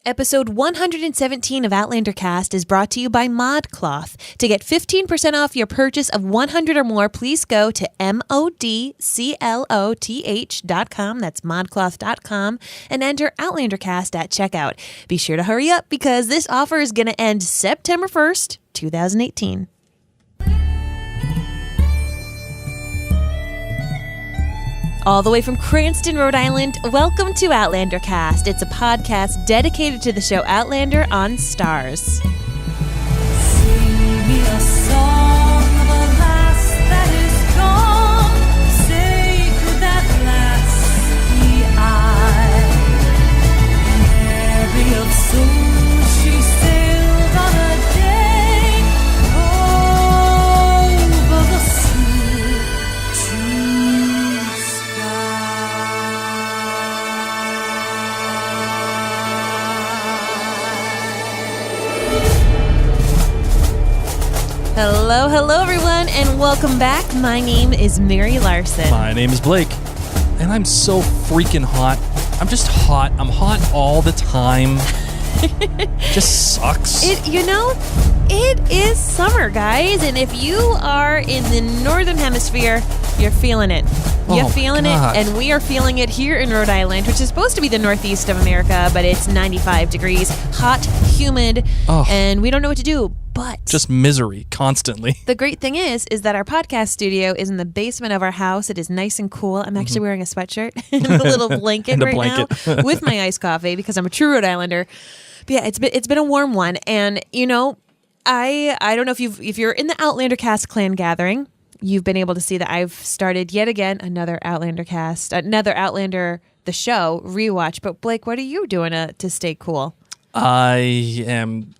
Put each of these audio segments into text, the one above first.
Episode 117 of Outlander Cast is brought to you by ModCloth. To get 15% off your purchase of 100 or more, please go to modcloth.com. That's modcloth.com and enter Outlander Cast at checkout. Be sure to hurry up because this offer is going to end September 1st, 2018. All the way from Cranston, Rhode Island, welcome to Outlander Cast. It's a podcast dedicated to the show Outlander on Stars. Sing me a song of a lass that is gone. Say, could that lass be I? Mary of soul, she sailed on a day over the sea to Hello, everyone, and welcome back. My name is Mary Larson. My name is Blake, and I'm so freaking hot. I'm just hot. I'm hot all the time. Just sucks. It is summer, guys, and if you are in the northern hemisphere, you're feeling it. You're feeling it, and we are feeling it here in Rhode Island, which is supposed to be the northeast of America, but it's 95 degrees, hot, humid, and we don't know what to do. But just misery constantly. The great thing is that our podcast studio is in the basement of our house. It is nice and cool. I'm actually wearing a sweatshirt and a little blanket now with my iced coffee because I'm a true Rhode Islander. But yeah, it's been a warm one, and I don't know if you're in the Outlander Cast clan gathering, you've been able to see that I've started yet again another Outlander Cast, another Outlander the show rewatch. But Blake, what are you doing to stay cool? I am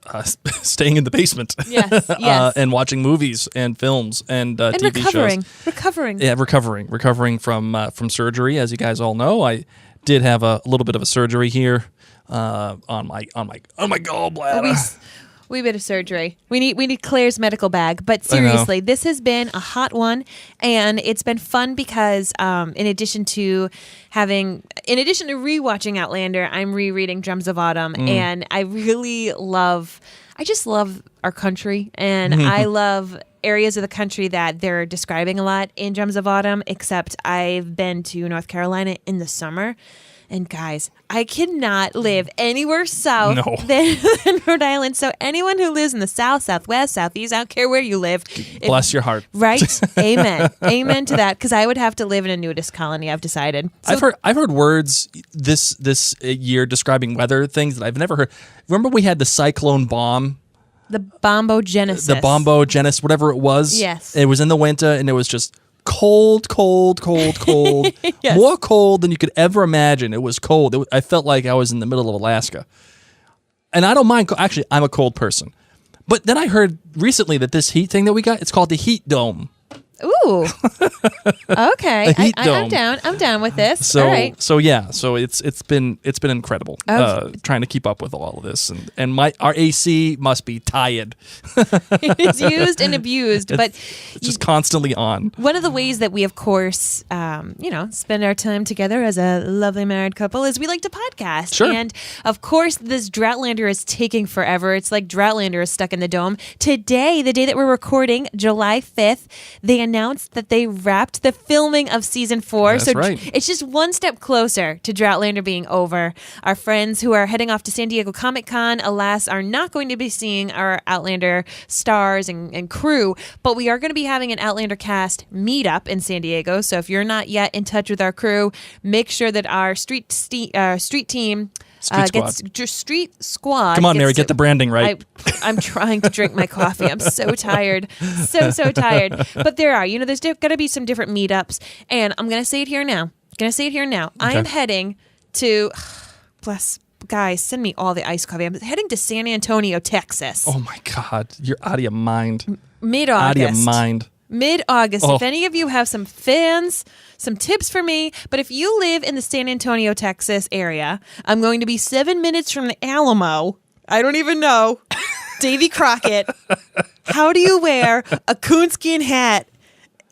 staying in the basement. Yes. And watching movies and films and TV shows. Recovering. Yeah, recovering from surgery. As you guys all know, I did have a little bit of a surgery here on my gallbladder. We bit of surgery. We need Claire's medical bag. But seriously, this has been a hot one, and it's been fun because in addition to rewatching Outlander, I'm rereading Drums of Autumn, and I just love our country, and I love areas of the country that they're describing a lot in Drums of Autumn, except I've been to North Carolina in the summer. And guys, I cannot live anywhere south than Rhode Island. So anyone who lives in the south, southwest, southeast, I don't care where you live. Bless your heart. Right? Amen. Amen to that. Because I would have to live in a nudist colony, I've decided. So, I've heard words this year describing weather things that I've never heard. Remember we had the cyclone bomb? The bombogenesis. The bombogenesis, whatever it was. Yes. It was in the winter, and it was just cold. Yes. More cold than you could ever imagine. It was cold. I felt like I was in the middle of Alaska. And I don't mind. Actually, I'm a cold person. But then I heard recently that this heat thing that we got, it's called the heat dome. Ooh. Okay. I'm down. I'm down with this. So, all right. So it's been incredible trying to keep up with all of this, and our AC must be tired. It's used and abused, but it's just constantly on. One of the ways that we, of course, spend our time together as a lovely married couple is we like to podcast. Sure. And of course, this Droughtlander is taking forever. It's like Droughtlander is stuck in the dome. Today, the day that we're recording, July 5th, they announced that they wrapped the filming of season 4. That's right. It's just one step closer to Droughtlander being over. Our friends who are heading off to San Diego Comic-Con, alas, are not going to be seeing our Outlander stars and crew, but we are going to be having an Outlander Cast meetup in San Diego. So if you're not yet in touch with our crew, make sure that our street team... Street Squad. Come on, Mary, get the branding right. I'm trying to drink my coffee. I'm so tired. So tired. But there's going to be some different meetups. And I'm going to say it here now. Okay. I'm heading to, guys, send me all the iced coffee. I'm heading to San Antonio, Texas. Oh my God. You're out of your mind. Mid-August. Out of your mind. Mid-August. If any of you have some tips for me, but if you live in the San Antonio, Texas area, I'm going to be 7 minutes from the Alamo. I don't even know. Davy Crockett. How do you wear a coonskin hat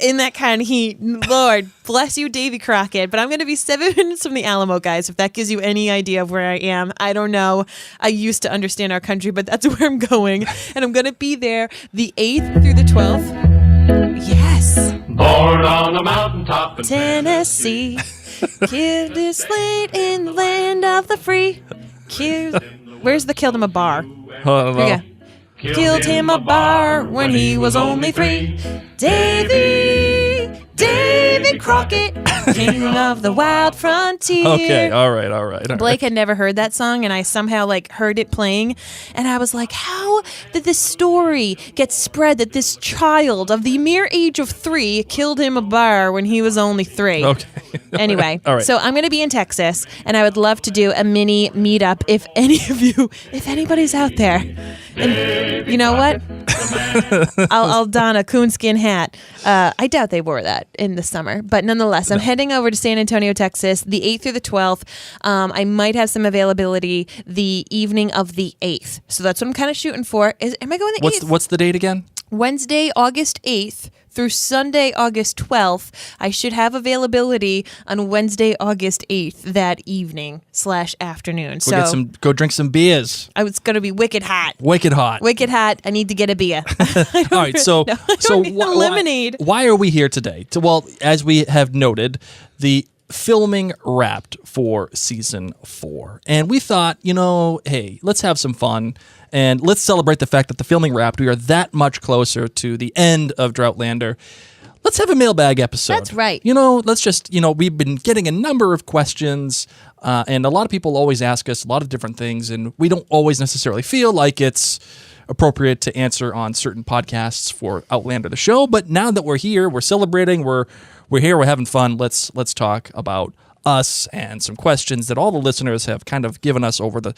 in that kind of heat. Lord, bless you, Davy Crockett. But I'm going to be 7 minutes from the Alamo, guys, if that gives you any idea of where I am. I don't know. I used to understand our country, but that's where I'm going. And I'm going to be there the 8th through the 12th. Yes. Born on a mountaintop in Tennessee. Killed this late in the land of the free. Where's the killed him a bar? I don't know. Here we go. Killed him a bar when he was only 3. David Crockett, king of the wild frontier. Okay, all right. Blake had never heard that song, and I somehow heard it playing, and I was like, how did this story get spread that this child of the mere age of 3 killed him a bar when he was only 3? Okay. Anyway, All right. So I'm going to be in Texas, and I would love to do a mini meetup if anybody's out there. And you know what? I'll don a coonskin hat. I doubt they wore that in the summer, but nonetheless, I'm heading over to San Antonio, Texas, the 8th through the 12th. I might have some availability the evening of the 8th, so that's what I'm kind of shooting for. Am I going the 8th? What's the date again? Wednesday, August 8th through Sunday, August 12th. I should have availability on Wednesday, August 8th that evening / afternoon. Go drink some beers. It's going to be wicked hot. Wicked hot. Wicked hot. I need to get a beer. All right, so lemonade. Why are we here today? Well, as we have noted, the filming wrapped for season 4, and we thought, hey, let's have some fun. And let's celebrate the fact that the filming wrapped. We are that much closer to the end of Droughtlander. Let's have a mailbag episode. That's right. Let's just, we've been getting a number of questions, and a lot of people always ask us a lot of different things, and we don't always necessarily feel like it's appropriate to answer on certain podcasts for Outlander the show. But now that we're here, we're celebrating, we're here, we're having fun. Let's talk about us and some questions that all the listeners have kind of given us over the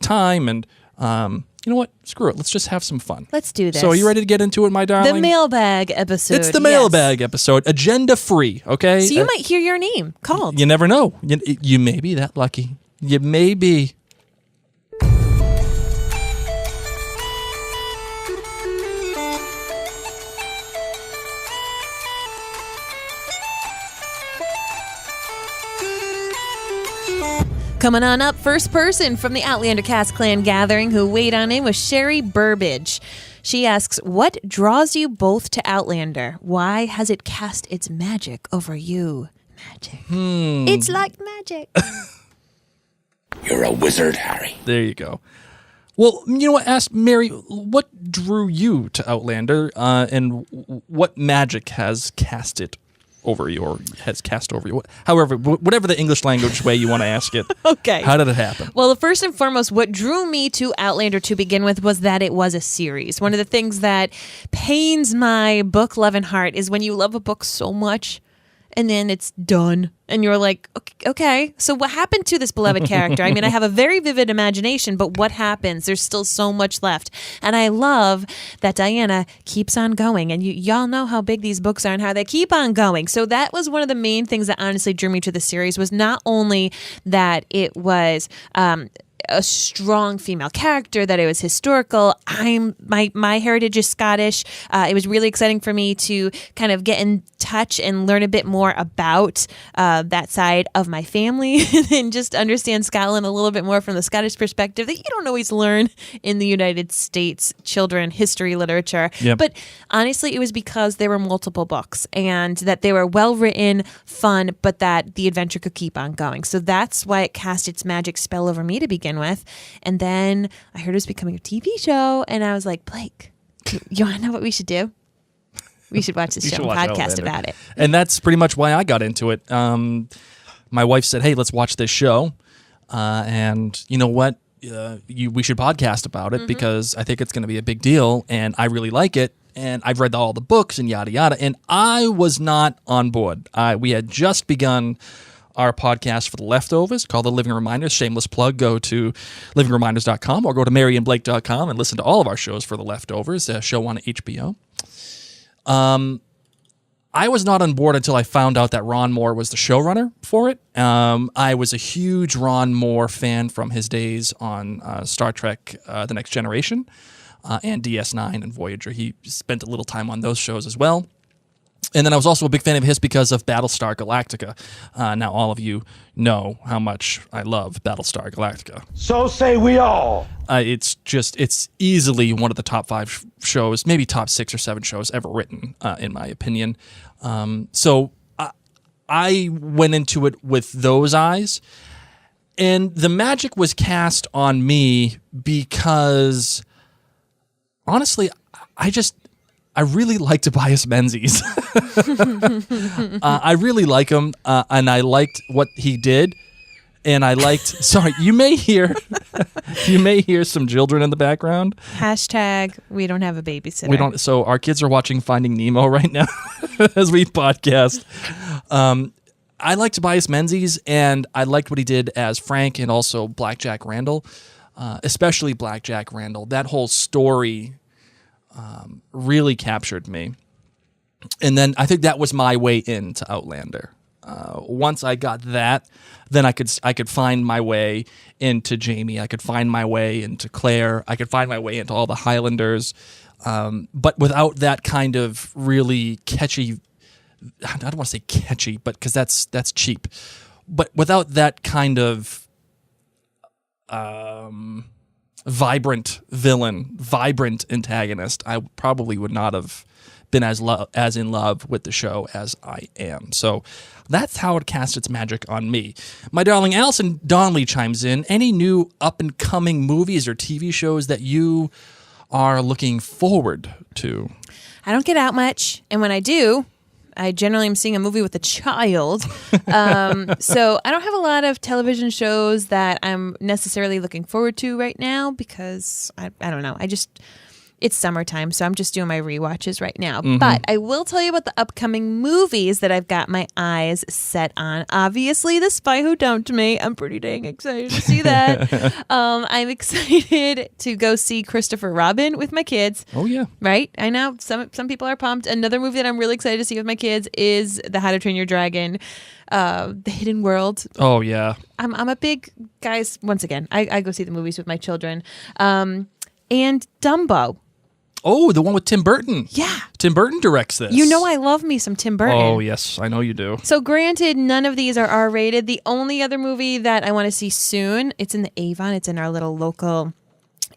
time. And you know what? Screw it. Let's just have some fun. Let's do this. So are you ready to get into it, my darling? The mailbag episode. It's the mailbag episode. Agenda free, okay? So you might hear your name called. You never know. You may be that lucky. You may be. Coming on up, first person from the Outlander Cast Clan gathering who weighed on in was Sherry Burbage. She asks, what draws you both to Outlander? Why has it cast its magic over you? Magic. It's like magic. You're a wizard, Harry. There you go. Well, you know what? Ask Mary, what drew you to Outlander, and what magic has cast it over you, or has cast over you? However, whatever the English language way you want to ask it. Okay. How did it happen? Well, first and foremost, what drew me to Outlander to begin with was that it was a series. One of the things that pains my book-loving heart is when you love a book so much and then it's done. And you're like, okay, so what happened to this beloved character? I mean, I have a very vivid imagination, but what happens? There's still so much left. And I love that Diana keeps on going. And y'all know how big these books are and how they keep on going. So that was one of the main things that honestly drew me to the series, was not only that it was a strong female character, that it was historical. My heritage is Scottish. It was really exciting for me to kind of get in touch and learn a bit more about that side of my family and just understand Scotland a little bit more from the Scottish perspective that you don't always learn in the United States children history literature. Yep. But honestly, it was because there were multiple books and that they were well written, fun, but that the adventure could keep on going. So that's why it cast its magic spell over me to begin with. And then I heard it was becoming a TV show, and I was like, Blake, you want to know what we should do? We should watch this show and podcast about it. And that's pretty much why I got into it. My wife said, hey, let's watch this show. And you know what? We should podcast about it because I think it's going to be a big deal, and I really like it. And I've read all the books and yada, yada. And I was not on board. We had just begun our podcast for The Leftovers called The Living Reminders. Shameless plug. Go to livingreminders.com or go to maryandblake.com and listen to all of our shows for The Leftovers, a show on HBO. I was not on board until I found out that Ron Moore was the showrunner for it. I was a huge Ron Moore fan from his days on Star Trek The Next Generation and DS9 and Voyager. He spent a little time on those shows as well. And then I was also a big fan of his because of Battlestar Galactica. Now all of you know how much I love Battlestar Galactica. So say we all. It's easily one of the top 5 shows, maybe top 6 or 7 shows ever written, in my opinion. So I went into it with those eyes, and the magic was cast on me because, honestly, I really like Tobias Menzies. I really like him, and I liked what he did. And I liked. Sorry, you may hear some children in the background. Hashtag we don't have a babysitter. We don't. So our kids are watching Finding Nemo right now as we podcast. I liked Tobias Menzies, and I liked what he did as Frank and also Blackjack Randall, especially Blackjack Randall. That whole story really captured me. And then I think that was my way into Outlander. Once I got that, then I could find my way into Jamie. I could find my way into Claire. I could find my way into all the Highlanders. But without that kind of really catchy, I don't want to say catchy, but because that's cheap. But without that kind of vibrant villain, vibrant antagonist, I probably would not have been as in love with the show as I am. So that's how it cast its magic on me. My darling Allison Donnelly chimes in. Any new up-and-coming movies or TV shows that you are looking forward to? I don't get out much, and when I do, I generally am seeing a movie with a child. So I don't have a lot of television shows that I'm necessarily looking forward to right now because I don't know. It's summertime, so I'm just doing my rewatches right now. Mm-hmm. But I will tell you about the upcoming movies that I've got my eyes set on. Obviously, The Spy Who Dumped Me. I'm pretty dang excited to see that. I'm excited to go see Christopher Robin with my kids. Oh, yeah. Right? I know. Some people are pumped. Another movie that I'm really excited to see with my kids is The How to Train Your Dragon, The Hidden World. Oh, yeah. I'm a big, guys, once again, I go see the movies with my children. And Dumbo. Oh, the one with Tim Burton. Yeah. Tim Burton directs this. You know I love me some Tim Burton. Oh, yes. I know you do. So granted, none of these are R-rated. The only other movie that I want to see soon, it's in the Avon, it's in our little local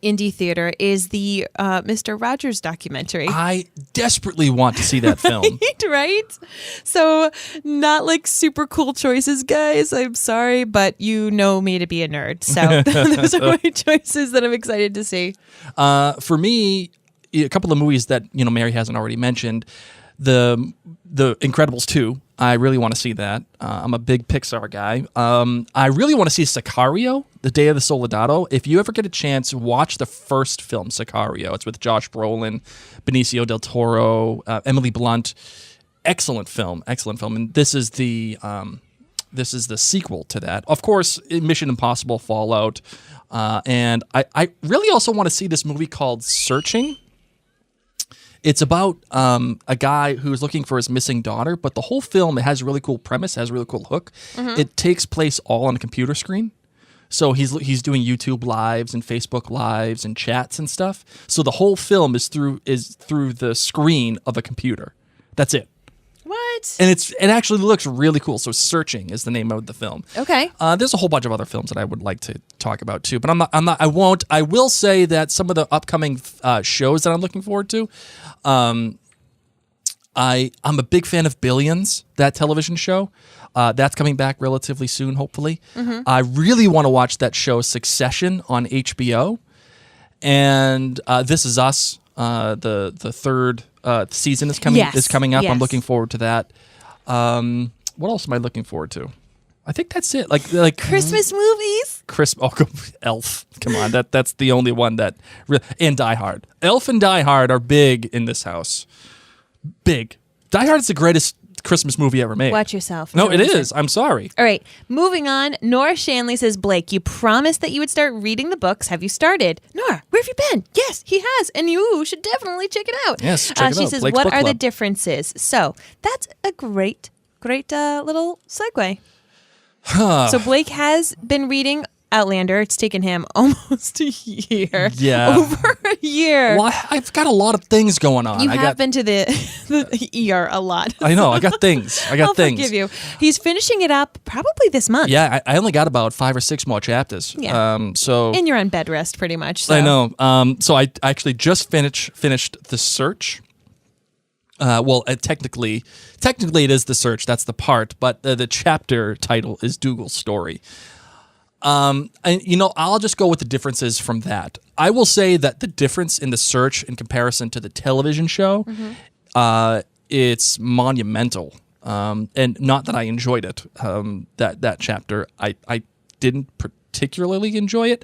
indie theater, is the Mr. Rogers documentary. I desperately want to see that film. Right? So not like super cool choices, guys. I'm sorry, but you know me to be a nerd. So those are my choices that I'm excited to see. For me, a couple of movies that Mary hasn't already mentioned, the Incredibles 2. I really want to see that. I'm a big Pixar guy. I really want to see Sicario, The Day of the Soldado. If you ever get a chance, watch the first film, Sicario. It's with Josh Brolin, Benicio del Toro, Emily Blunt. Excellent film. And this is the sequel to that. Of course, Mission Impossible Fallout. And I really also want to see this movie called Searching. It's about a guy who's looking for his missing daughter, but the whole film, it has a really cool premise, has a really cool hook. Mm-hmm. It takes place all on a computer screen. So he's doing YouTube lives and Facebook lives and chats and stuff. So the whole film is through the screen of a computer. That's it. What? And it actually looks really cool. So Searching is the name of the film. Okay. There's a whole bunch of other films that I would like to talk about too, but I won't. I will say that some of the upcoming shows that I'm looking forward to, I'm a big fan of Billions, that television show. That's coming back relatively soon, hopefully. Mm-hmm. I really want to watch that show Succession on HBO. And This Is Us, the third season is coming up. Yes. I'm looking forward to that. What else am I looking forward to? I think that's it. Like Christmas movies. Elf. Come on, that's the only one that and Die Hard. Elf and Die Hard are big in this house. Big. Die Hard is the greatest Christmas movie ever made. Watch yourself. No, it is. I'm sorry. All right. Moving on. Nora Shanley says, Blake, you promised that you would start reading the books. Have you started? Nora, where have you been? Yes, he has. And you should definitely check it out. Yes, check it out. She says, Blake's what Book are the Club. differences? So that's a great little segue. So Blake has been reading Outlander. It's taken him almost a year. Yeah. Over a year. Well, I've got a lot of things going on. You have been to the ER a lot. I know. I got things. I'll forgive you. He's finishing it up probably this month. Yeah, I only got about 5 or 6 more chapters. Yeah. So and you're on bed rest pretty much. So. I know. So I actually just finished The Search. Technically it is The Search. That's the part, but the chapter title is Dougal's Story. And I'll just go with the differences from that. I will say that the difference in The Search in comparison to the television show, it's monumental. And not that I enjoyed it. That chapter, I didn't particularly enjoy it.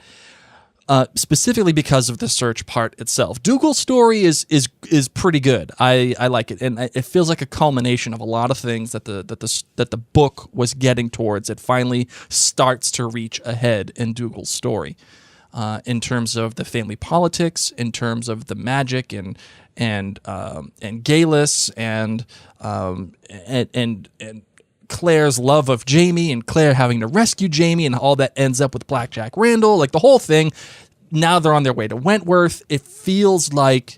Specifically because of the search part itself. Dougal's story is pretty good. I like it, and it feels like a culmination of a lot of things that the book was getting towards. It finally starts to reach a head in Dougal's story, in terms of the family politics, in terms of the magic and Galus and Claire's love of Jamie and Claire having to rescue Jamie and all that ends up with Blackjack Randall, like the whole thing. Now they're on their way to Wentworth. It feels like,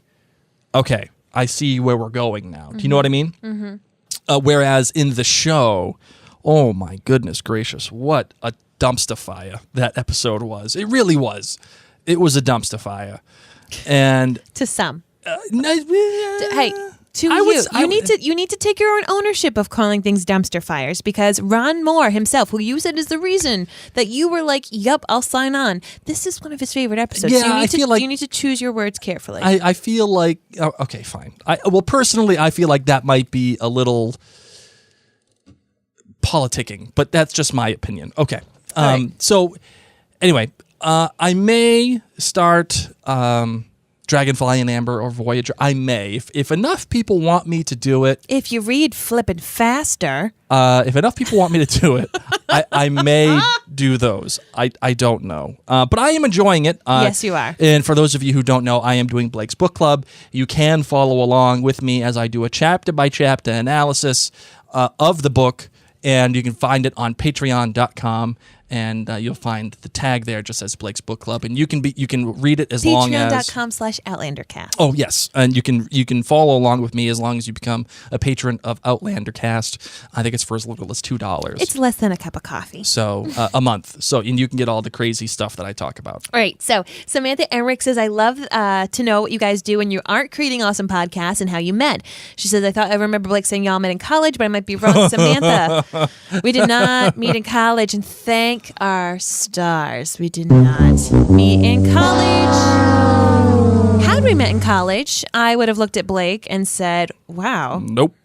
okay, I see where we're going now. Do you know what I mean? Mm-hmm. Whereas in the show, oh my goodness gracious, what a dumpster fire that episode was. It really was. It was a dumpster fire. And to some. Hey. You need to take your own ownership of calling things dumpster fires, because Ron Moore himself, who you said is the reason that you were like, "Yup, I'll sign on." This is one of his favorite episodes. Yeah, so you need to choose your words carefully. I feel like okay, fine. Personally, I feel like that might be a little politicking, but that's just my opinion. Okay. Right. So anyway, I may start. Dragonfly and Amber or Voyager. I may. If enough people want me to do it. If you read flippin' faster. If enough people want me to do it, I may do those. I don't know. But I am enjoying it. Yes, you are. And for those of you who don't know, I am doing Blake's Book Club. You can follow along with me as I do a chapter-by-chapter analysis of the book. And you can find it on patreon.com. And you'll find the tag there just says Blake's Book Club, and you can read it as long as patreon.com/OutlanderCast. Oh yes, and you can follow along with me as long as you become a patron of Outlander Cast. I think it's for as little as $2. It's less than a cup of coffee. So a month. So and you can get all the crazy stuff that I talk about. All right. So Samantha Enrick says, "I love to know what you guys do when you aren't creating awesome podcasts and how you met." She says, "I remember Blake saying y'all met in college, but I might be wrong, Samantha. We did not meet in college, and thank our stars, we did not meet in college. Had we met in college, I would have looked at Blake and said, wow. Nope.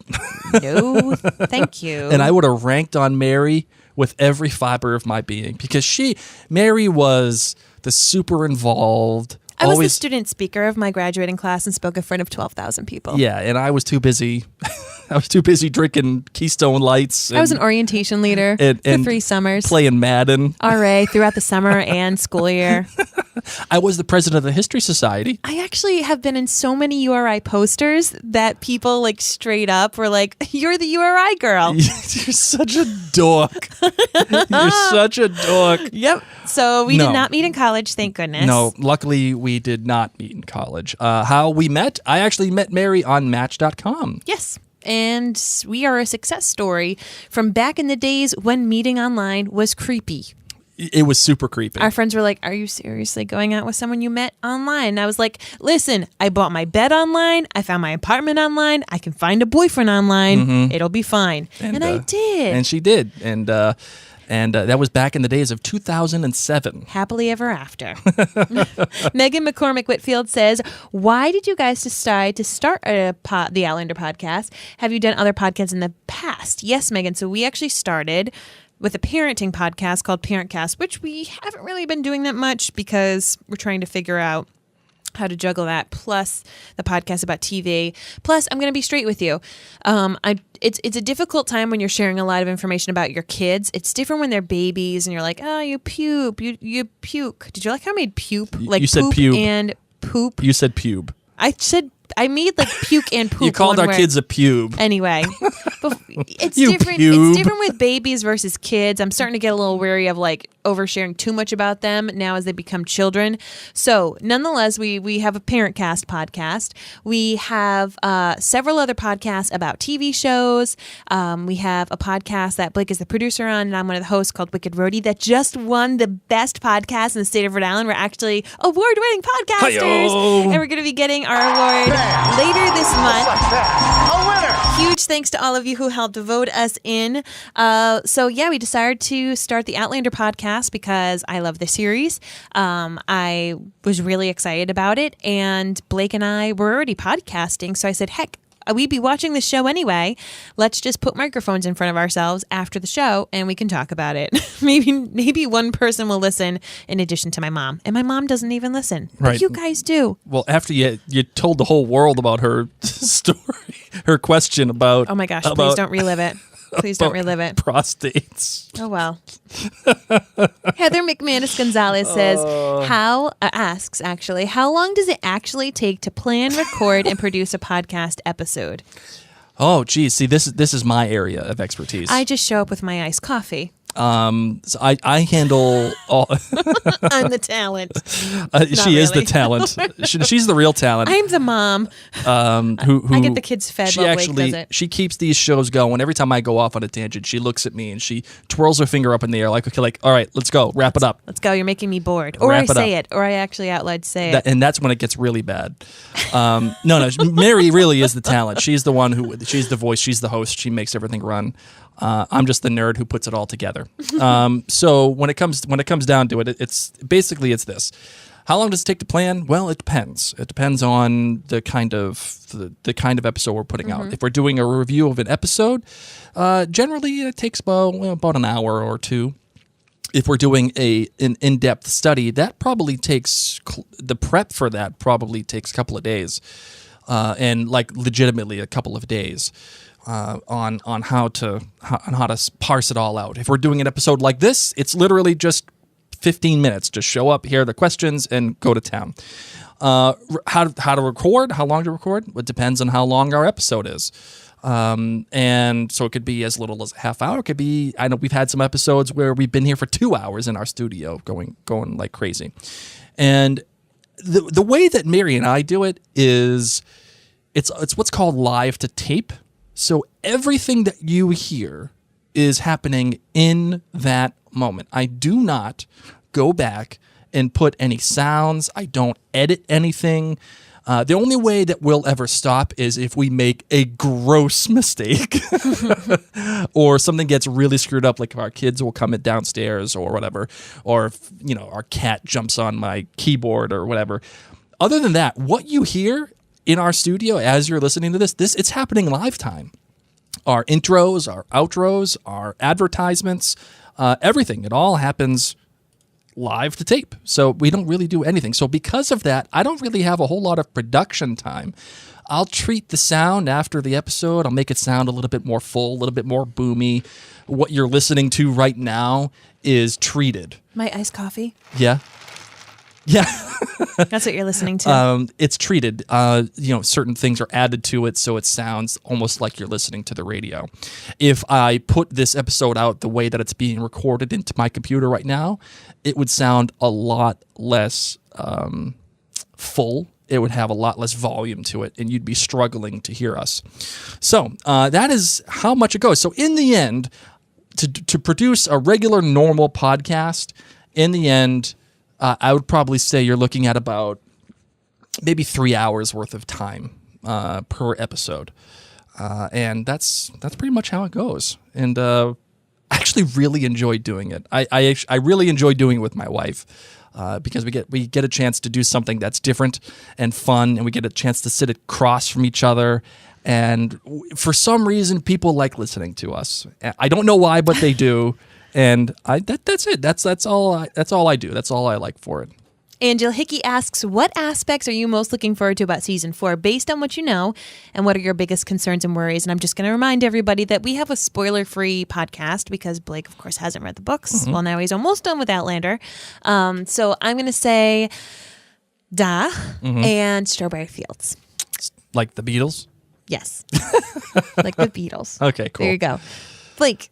No, thank you. And I would have ranked on Mary with every fiber of my being, because Mary was the super involved. I was the student speaker of my graduating class and spoke in front of 12,000 people. Yeah, and I was too busy. I was too busy drinking Keystone Lights. I was an orientation leader for 3 summers. Playing Madden. RA throughout the summer and school year. I was the president of the History Society. I actually have been in so many URI posters that people like straight up were like, "You're the URI girl." You're such a dork. You're such a dork. Yep. So we did not meet in college, thank goodness. No, luckily we did not meet in college. How we met? I actually met Mary on Match.com. Yes. And we are a success story from back in the days when meeting online was creepy. It was super creepy. Our friends were like, "Are you seriously going out with someone you met online?" And I was like, "Listen, I bought my bed online. I found my apartment online. I can find a boyfriend online. Mm-hmm. It'll be fine." And I did. And she did. And that was back in the days of 2007. Happily ever after. Megan McCormick Whitfield says, "Why did you guys decide to start the Outlander podcast? Have you done other podcasts in the past?" Yes, Megan. So we actually started with a parenting podcast called Parentcast, which we haven't really been doing that much because we're trying to figure out how to juggle that, plus the podcast about TV. Plus, I'm going to be straight with you. It's a difficult time when you're sharing a lot of information about your kids. It's different when they're babies and you're like, "Oh, you puke. You puke." Did you like how I made puke? Like you said poop pube. and poop. You said pube. I made like puke and poop. You called our kids a pube. Anyway, It's You different. pube. It's different with babies versus kids. I'm starting to get a little wary of like oversharing too much about them now as they become children. So, nonetheless, we have a Parent Cast podcast. We have several other podcasts about TV shows. We have a podcast that Blake is the producer on, and I'm one of the hosts called Wicked Roadie that just won the best podcast in the state of Rhode Island. We're actually award-winning podcasters, Hi-yo. and we're going to be getting our award later this month. A winner! Huge thanks to all of you who helped vote us in. So yeah, we decided to start the Outlander podcast because I love the series. I was really excited about it, and Blake and I were already podcasting. So I said, heck, we'd be watching the show anyway. Let's just put microphones in front of ourselves after the show and we can talk about it. maybe one person will listen in addition to my mom. And my mom doesn't even listen. But Right. you guys do. Well, after you told the whole world about her story, her question about Oh my gosh, please don't relive it. Please don't relive it. prostates. Oh, well. Heather McManus Gonzalez says, asks, how long does it actually take to plan, record, and produce a podcast episode? Oh, geez. See, this is my area of expertise. I just show up with my iced coffee. So I handle all. I'm the talent. She is the really. talent. She's the real talent. I'm the mom. Who I get the kids fed she while Blake actually does it. she keeps these shows going. Every time I go off on a tangent, she looks at me and she twirls her finger up in the air like, okay, like, all right, let's go, wrap it up. Let's go. You're making me bored. Or Wrap I it say up. it. Or I actually out loud say it. And that's when it gets really bad. No, Mary really is the talent. She's the one she's the voice, she's the host, she makes everything run. I'm just the nerd who puts it all together. So when it comes down to it, it's this. How long does it take to plan? Well, it depends. It depends on the kind of episode we're putting out. If we're doing a review of an episode, generally it takes about an hour or two. If we're doing an in-depth study, that probably takes the prep for that probably takes a couple of days, and like legitimately a couple of days. On how to parse it all out. If we're doing an episode like this, it's literally just 15 minutes. Just show up, hear the questions, and go to town. How to record? How long to record? It depends on how long our episode is. And so it could be as little as a half hour. It could be. I know we've had some episodes where we've been here for 2 hours in our studio, going like crazy. And the way that Mary and I do it is, it's what's called live to tape. So everything that you hear is happening in that moment. I do not go back and put any sounds. I don't edit anything. The only way that we'll ever stop is if we make a gross mistake or something gets really screwed up, like if our kids will come in downstairs or whatever, or if, our cat jumps on my keyboard or whatever. Other than that, what you hear in our studio as you're listening to this it's happening live time. Our intros, our outros, our advertisements, everything. It all happens live to tape. So we don't really do anything. So because of that, I don't really have a whole lot of production time. I'll treat the sound after the episode. I'll make it sound a little bit more full, a little bit more boomy. What you're listening to right now is treated. My iced coffee. Yeah. Yeah. That's what you're listening to. It's treated. Certain things are added to it, so it sounds almost like you're listening to the radio. If I put this episode out the way that it's being recorded into my computer right now, it would sound a lot less full. It would have a lot less volume to it, and you'd be struggling to hear us. So that is how much it goes. So in the end, to produce a regular, normal podcast, in the end, I would probably say you're looking at about maybe 3 hours worth of time per episode, and that's pretty much how it goes. And I actually really enjoy doing it. I really enjoy doing it with my wife because we get a chance to do something that's different and fun, and we get a chance to sit across from each other. And for some reason, people like listening to us. I don't know why, but they do. And that's it. That's all I do. That's all I like for it. Angela Hickey asks, what aspects are you most looking forward to about season 4 based on what you know, and what are your biggest concerns and worries? And I'm just going to remind everybody that we have a spoiler-free podcast because Blake, of course, hasn't read the books. Mm-hmm. Well, now he's almost done with Outlander. So I'm going to say Da and Strawberry Fields. Like the Beatles? Yes. Like the Beatles. Okay, cool. There you go. Blake,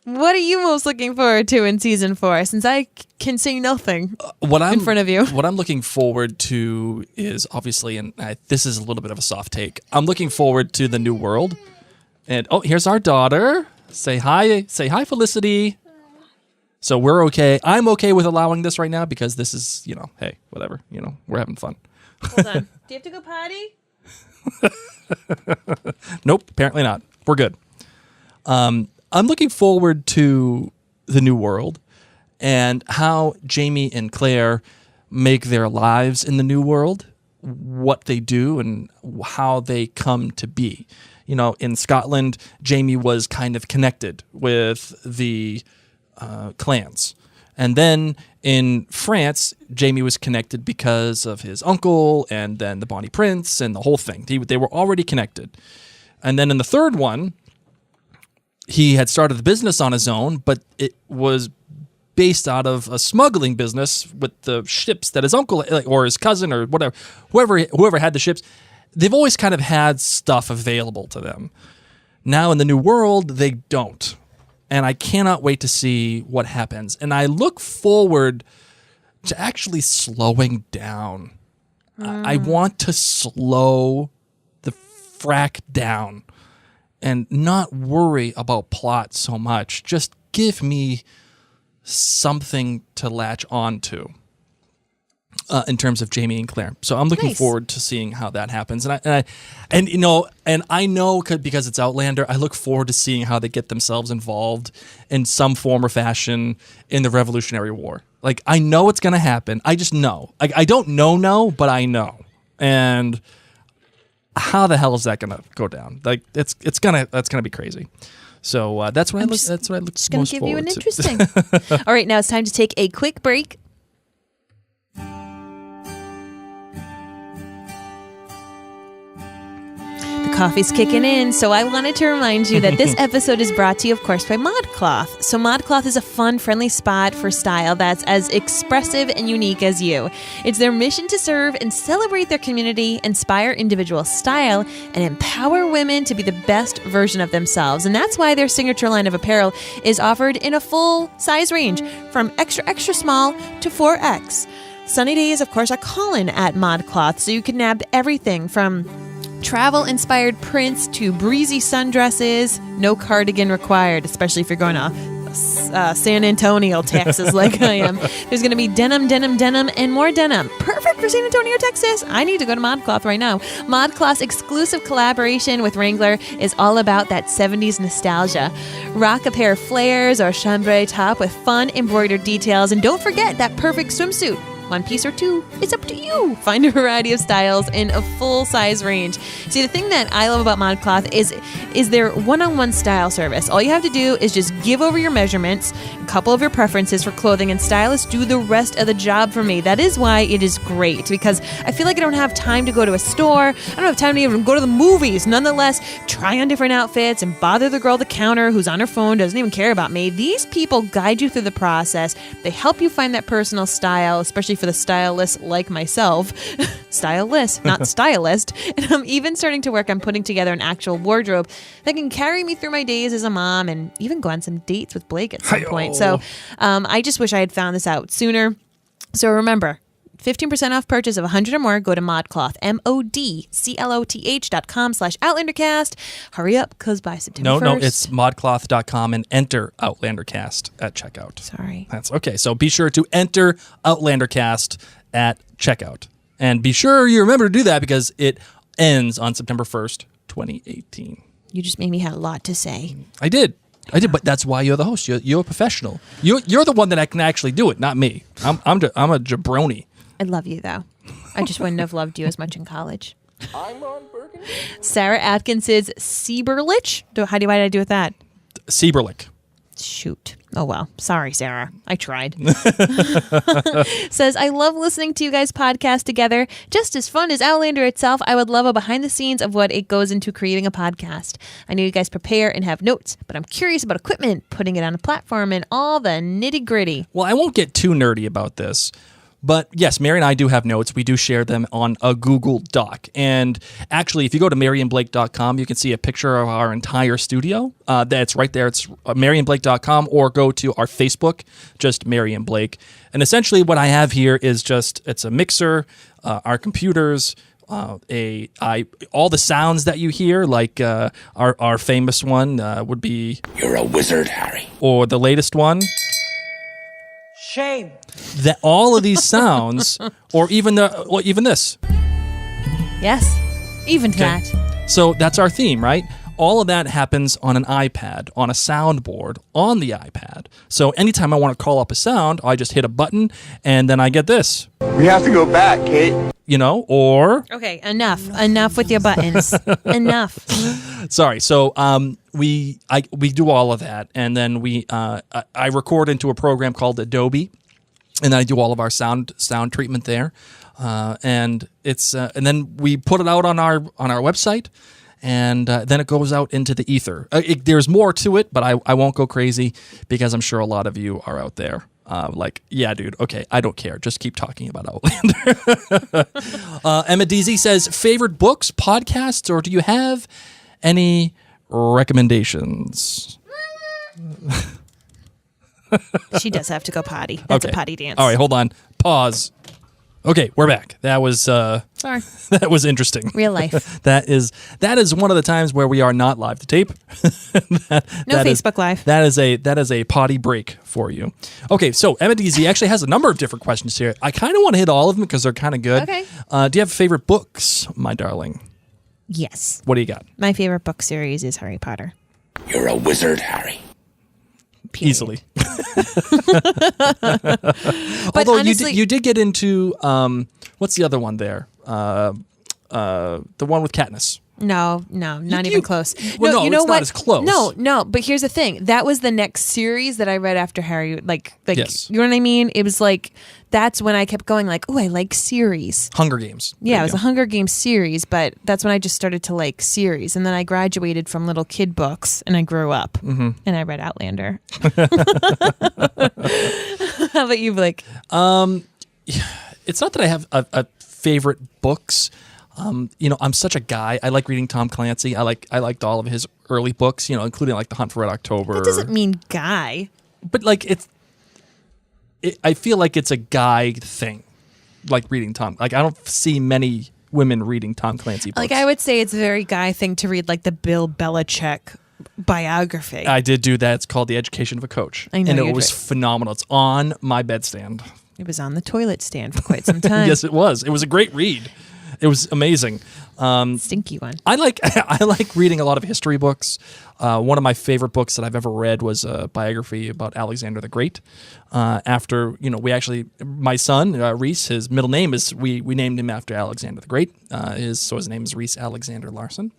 what are you most looking forward to in season 4? Since I can say nothing in front of you. What I'm looking forward to is obviously, and this is a little bit of a soft take, I'm looking forward to the new world. And here's our daughter. Say hi, Felicity. So we're okay. I'm okay with allowing this right now because this is, hey, whatever. We're having fun. Hold on. Do you have to go potty? Nope, apparently not. We're good. I'm looking forward to the new world and how Jamie and Claire make their lives in the new world, what they do and how they come to be. In Scotland, Jamie was kind of connected with the clans. And then in France, Jamie was connected because of his uncle and then the Bonnie Prince and the whole thing. They were already connected. And then in the third one, he had started the business on his own, but it was based out of a smuggling business with the ships that his uncle or his cousin or whatever, whoever had the ships, they've always kind of had stuff available to them. Now in the new world, they don't. And I cannot wait to see what happens. And I look forward to actually slowing down. I want to slow the frack down and not worry about plot so much. Just give me something to latch on to in terms of Jamie and Claire. So I'm looking forward to seeing how that happens. And I know because it's Outlander, I look forward to seeing how they get themselves involved in some form or fashion in the Revolutionary War. Like, I know it's going to happen. I just know. I don't know, but I know. And how the hell is that going to go down? Like, that's gonna be crazy. So that's what I look. That's what I look most forward to. Just gonna give you an interesting. All right, now it's time to take a quick break. Coffee's kicking in, so I wanted to remind you that this episode is brought to you, of course, by ModCloth. So ModCloth is a fun, friendly spot for style that's as expressive and unique as you. It's their mission to serve and celebrate their community, inspire individual style, and empower women to be the best version of themselves. And that's why their signature line of apparel is offered in a full size range, from extra, extra small to 4X. Sunny days, of course, are calling at ModCloth, so you can nab everything from travel-inspired prints to breezy sundresses. No cardigan required, especially if you're going to San Antonio, Texas, like I am. There's going to be denim, and more denim. Perfect for San Antonio, Texas. I need to go to ModCloth right now. ModCloth's exclusive collaboration with Wrangler is all about that 70s nostalgia. Rock a pair of flares or chambray top with fun embroidered details, and don't forget that perfect swimsuit. One piece or two, it's up to you. Find a variety of styles in a full-size range. See, the thing that I love about ModCloth is their one-on-one style service. All you have to do is just give over your measurements, a couple of your preferences for clothing, and stylists do the rest of the job for me. That is why it is great, because I feel like I don't have time to go to a store. I don't have time to even go to the movies. Nonetheless, try on different outfits and bother the girl at the counter who's on her phone, doesn't even care about me. These people guide you through the process. They help you find that personal style, especially for the stylist like myself. Stylist, not stylist. And I'm even starting to work on putting together an actual wardrobe that can carry me through my days as a mom and even go on some dates with Blake at some point. So I just wish I had found this out sooner. So remember, 15% off purchase of 100 or more. Go to ModCloth, modcloth.com/OutlanderCast. Hurry up, because by September 1st. No, it's modcloth.com and enter OutlanderCast at checkout. Sorry. That's okay. So be sure to enter OutlanderCast at checkout. And be sure you remember to do that because it ends on September 1st, 2018. You just made me have a lot to say. I did, but that's why you're the host. You're a professional. You're the one that can actually do it, not me. I'm a jabroni. I love you, though. I just wouldn't have loved you as much in college. I'm Ron Burgundy. Sarah Atkinson's Sieberlich. How do I do with that? Sieberlich. Shoot. Oh, well. Sorry, Sarah. I tried. Says, I love listening to you guys podcast together. Just as fun as Outlander itself, I would love a behind the scenes of what it goes into creating a podcast. I know you guys prepare and have notes, but I'm curious about equipment, putting it on a platform, and all the nitty gritty. Well, I won't get too nerdy about this, But yes, Mary and I do have notes. We do share them on a Google Doc. And actually, if you go to maryandblake.com, you can see a picture of our entire studio. That's right there. It's maryandblake.com, or go to our Facebook, just Mary and Blake. And essentially what I have here is it's a mixer, our computers, all the sounds that you hear, like our famous one would be You're a wizard, Harry. or the latest one. Shame. That all of these sounds, or even this. Yes. Even that. So that's our theme, right? All of that happens on an iPad, on a soundboard, on the iPad. So anytime I want to call up a sound, I just hit a button, and then I get this. We have to go back, Kate. Or... Okay, enough with your buttons. Enough. Sorry. So we do all of that, and then I record into a program called Adobe, and I do all of our sound treatment there, and then we put it out on our website, and then it goes out into the ether. There's more to it, but I won't go crazy because I'm sure a lot of you are out there. Yeah, dude, okay, I don't care. Just keep talking about Outlander. Emma DZ says, favorite books, podcasts, or do you have any recommendations? She does have to go potty. That's a potty dance. All right, hold on. Pause. Okay, we're back. That was Sorry. that was interesting. Real life. That is one of the times where we are not live to tape. Facebook Live. That is a potty break for you. Okay, so Emma DZ actually has a number of different questions here. I kind of want to hit all of them because they're kind of good. Okay. Do you have favorite books, my darling? Yes. What do you got? My favorite book series is Harry Potter. You're a wizard, Harry. Period. Easily. But Although honestly, you did get into what's the other one there? The one with Katniss. No, not even close. Well, no, you know it's what? not as close. No. But here's the thing: that was the next series that I read after Harry. Like, Yes. you know what I mean? It was like that's when I kept going. Like, oh, I like series. Hunger Games. Yeah, There it you was go. a Hunger Games series, but that's when I just started to like series, and then I graduated from little kid books, and I grew up, and I read Outlander. How about you, Blake? It's not that I have a favorite books. I'm such a guy. I like reading Tom Clancy. I liked all of his early books, including like The Hunt for Red October. That doesn't mean guy. But like I feel like it's a guy thing, like reading Tom. Like I don't see many women reading Tom Clancy books. Like I would say it's a very guy thing to read like the Bill Belichick biography. I did do that. It's called The Education of a Coach. I know and you it was did. phenomenal. It's on my bedstand. It was on the toilet stand for quite some time. Yes, it was. It was a great read. It was amazing. Stinky one. I like reading a lot of history books. One of my favorite books that I've ever read was a biography about Alexander the Great. After my son Reese, his middle name is we named him after Alexander the Great. His name is Reese Alexander Larson.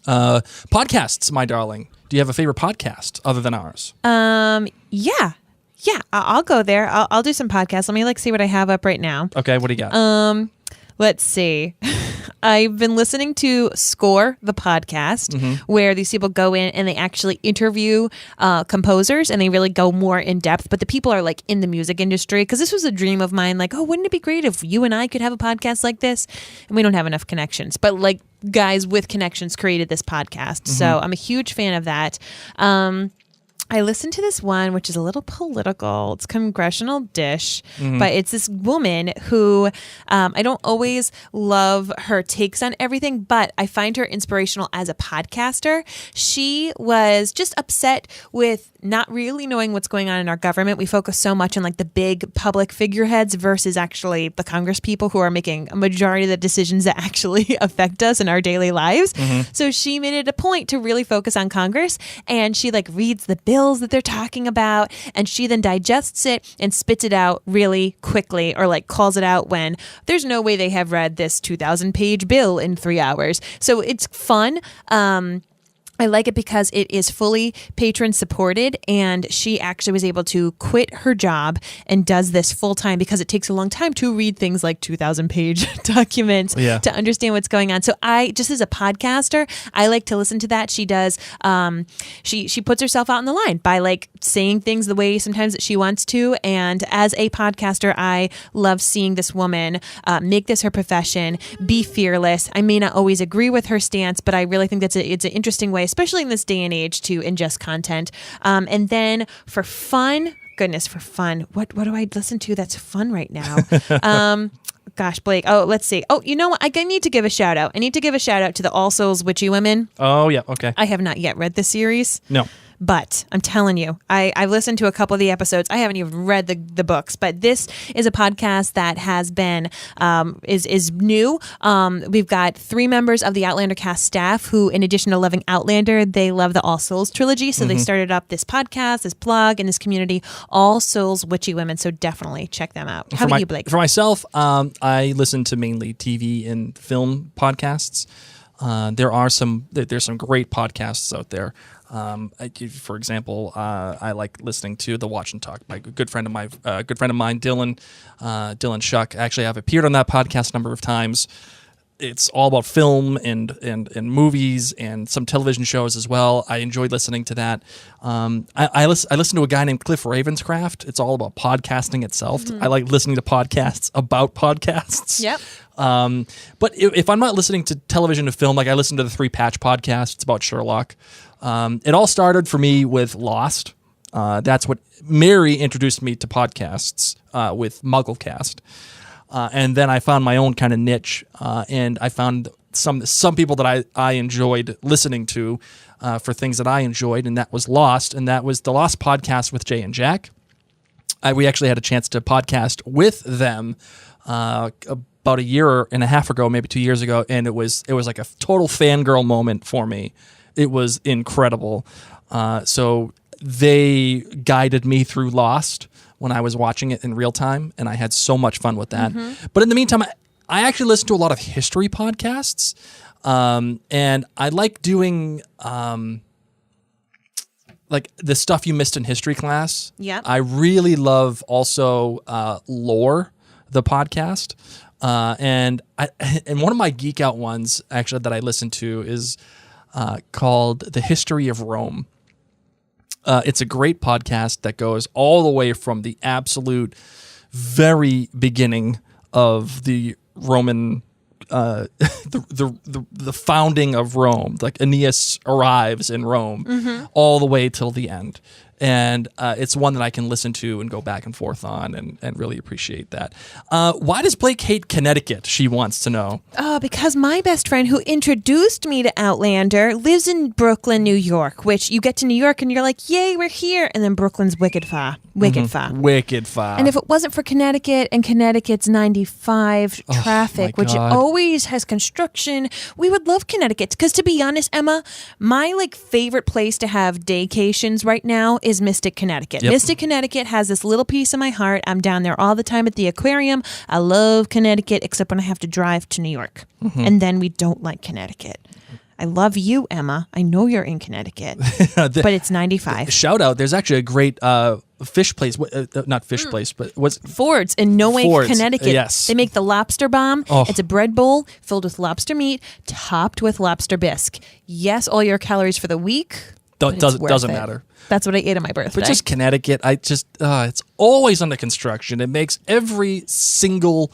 Podcasts, my darling. Do you have a favorite podcast other than ours? Yeah. I'll go there. I'll do some podcasts. Let me see what I have up right now. Okay, what do you got? Let's see. I've been listening to Score, the podcast, where these people go in and they actually interview composers and they really go more in depth. But the people are like in the music industry, because this was a dream of mine. Like, oh, wouldn't it be great if you and I could have a podcast like this? And we don't have enough connections. But like guys with connections created this podcast. So I'm a huge fan of that. I listened to this one, which is a little political. It's Congressional Dish, but it's this woman who I don't always love her takes on everything, but I find her inspirational as a podcaster. She was just upset with not really knowing what's going on in our government. We focus so much on like the big public figureheads versus actually the Congress people who are making a majority of the decisions that actually affect us in our daily lives. So she made it a point to really focus on Congress, and she like reads the bills that they're talking about, and she then digests it and spits it out really quickly, or like calls it out when there's no way they have read this 2,000 page bill in 3 hours. So it's fun. I like it because it is fully patron supported, and she actually was able to quit her job and does this full time because it takes a long time to read things like 2,000-page documents to understand what's going on. So I, just as a podcaster, I like to listen to that. She does, she puts herself out on the line by like saying things the way sometimes that she wants to. And as a podcaster, I love seeing this woman make this her profession, be fearless. I may not always agree with her stance, but I really think it's an interesting way, especially in this day and age, to ingest content. And then for fun, what do I listen to that's fun right now? Gosh, Blake. Oh, let's see. Oh, you know what? I need to give a shout out. I need to give a shout out to the All Souls Witchy Women. Oh, yeah. Okay. I have not yet read the series. No. But I'm telling you, I've listened to a couple of the episodes. I haven't even read the books, but this is a podcast that has been, is new. We've got 3 members of the Outlander cast staff who, in addition to loving Outlander, they love the All Souls trilogy. So they started up this podcast, this blog, and this community, All Souls Witchy Women. So definitely check them out. How about you, Blake? For myself, I listen to mainly TV and film podcasts. There's some great podcasts out there. For example, I like listening to The Watch and Talk. My good friend of mine, Dylan Shuck. Actually, I've appeared on that podcast a number of times. It's all about film and movies and some television shows as well. I enjoyed listening to that. I listen to a guy named Cliff Ravenscraft. It's all about podcasting itself. I like listening to podcasts about podcasts. Yep. But if I'm not listening to television or film, like I listen to the 3 Patch podcast. It's about Sherlock. It all started for me with Lost. That's what Mary introduced me to podcasts with Mugglecast. And then I found my own kind of niche, and I found some people that I enjoyed listening to for things that I enjoyed, and that was Lost, and that was the Lost podcast with Jay and Jack. We actually had a chance to podcast with them about a year and a half ago, maybe 2 years ago, and it was like a total fangirl moment for me. It was incredible. So they guided me through Lost when I was watching it in real time, and I had so much fun with that. But in the meantime, I actually listen to a lot of history podcasts, and I like doing like the stuff you missed in history class. Yeah, I really love also Lore, the podcast, and one of my geek out ones actually that I listen to is called The History of Rome. It's a great podcast that goes all the way from the absolute very beginning of the Roman, the founding of Rome, like Aeneas arrives in Rome, all the way till the end. And it's one that I can listen to and go back and forth on and really appreciate that. Why does Blake hate Connecticut? She wants to know. Because my best friend who introduced me to Outlander lives in Brooklyn, New York, which you get to New York and you're like, yay, we're here. And then Brooklyn's wicked far. Wicked far. And if it wasn't for Connecticut and Connecticut's 95 traffic, which always has construction, we would love Connecticut. Because to be honest, Emma, my favorite place to have daycations right now is Mystic, Connecticut. Yep. Mystic, Connecticut has this little piece of my heart. I'm down there all the time at the aquarium. I love Connecticut, except when I have to drive to New York. And then we don't like Connecticut. I love you, Emma. I know you're in Connecticut, but it's 95. Shout out. There's actually a great fish place. Not fish place, but what's Ford's in Nowake, Connecticut. Yes. They make the Lobster Bomb. Oh. It's a bread bowl filled with lobster meat, topped with lobster bisque. Yes, all your calories for the week. Doesn't matter. That's what I ate on my birthday. But just Connecticut, it's always under construction. It makes every single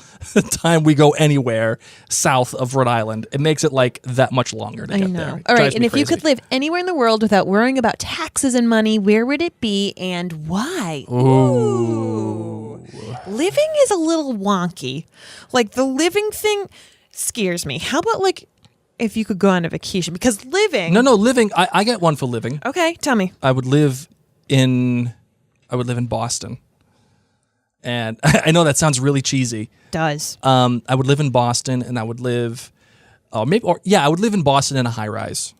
time we go anywhere south of Rhode Island, it makes it that much longer to get there. All right, and if you could live anywhere in the world without worrying about taxes and money, where would it be and why? Ooh. Living is a little wonky. The living thing scares me. How about if you could go on a vacation? Because living... No, living. I get one for living. Okay, tell me. I would live in Boston. And I know that sounds really cheesy. Does. I would live in Boston, and I would live... I would live in Boston in a high-rise.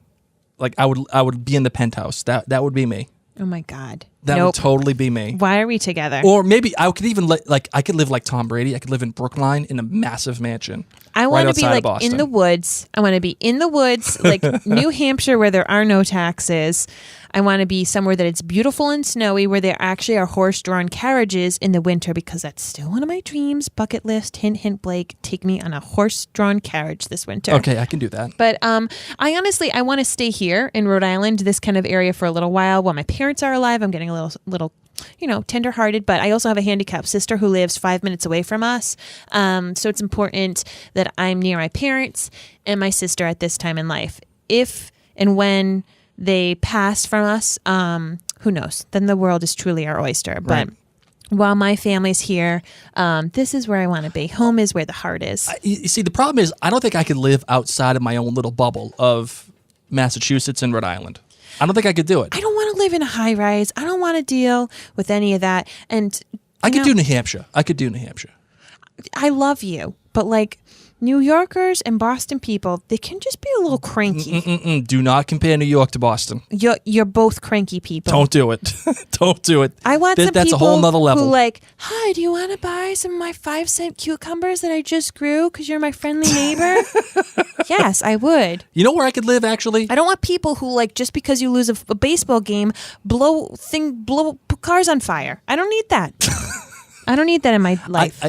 I would be in the penthouse. That would be me. Oh, my God. That would totally be me. Why are we together? Or maybe I could even I could live like Tom Brady. I could live in Brookline in a massive mansion. I want to be like Boston. in the woods. I want to be in the woods, like New Hampshire, where there are no taxes. I want to be somewhere that it's beautiful and snowy, where there actually are horse-drawn carriages in the winter, because that's still one of my dreams. Bucket list. Hint, hint, Blake. Take me on a horse-drawn carriage this winter. Okay, I can do that. But I want to stay here in Rhode Island, this kind of area, for a little while my parents are alive. I'm getting a little tender-hearted, but I also have a handicapped sister who lives 5 minutes away from us. So it's important that I'm near my parents and my sister at this time in life. If and when they pass from us, who knows? Then the world is truly our oyster. But right. While my family's here, this is where I want to be. Home is where the heart is. You see, the problem is I don't think I could live outside of my own little bubble of Massachusetts and Rhode Island. I don't think I could do it. I don't want to live in a high rise. I don't want to deal with any of that. And I could do New Hampshire. I love you, but like New Yorkers and Boston people, they can just be a little cranky. Do not compare New York to Boston. You're both cranky people. Don't do it. Don't do it. I want some that's people a whole nother level. who like, hi, do you want to buy some of my 5-cent cucumbers that I just grew because you're my friendly neighbor? Yes, I would. You know where I could live, actually? I don't want people who, like, just because you lose a baseball game, blow cars on fire. I don't need that. I don't need that in my life.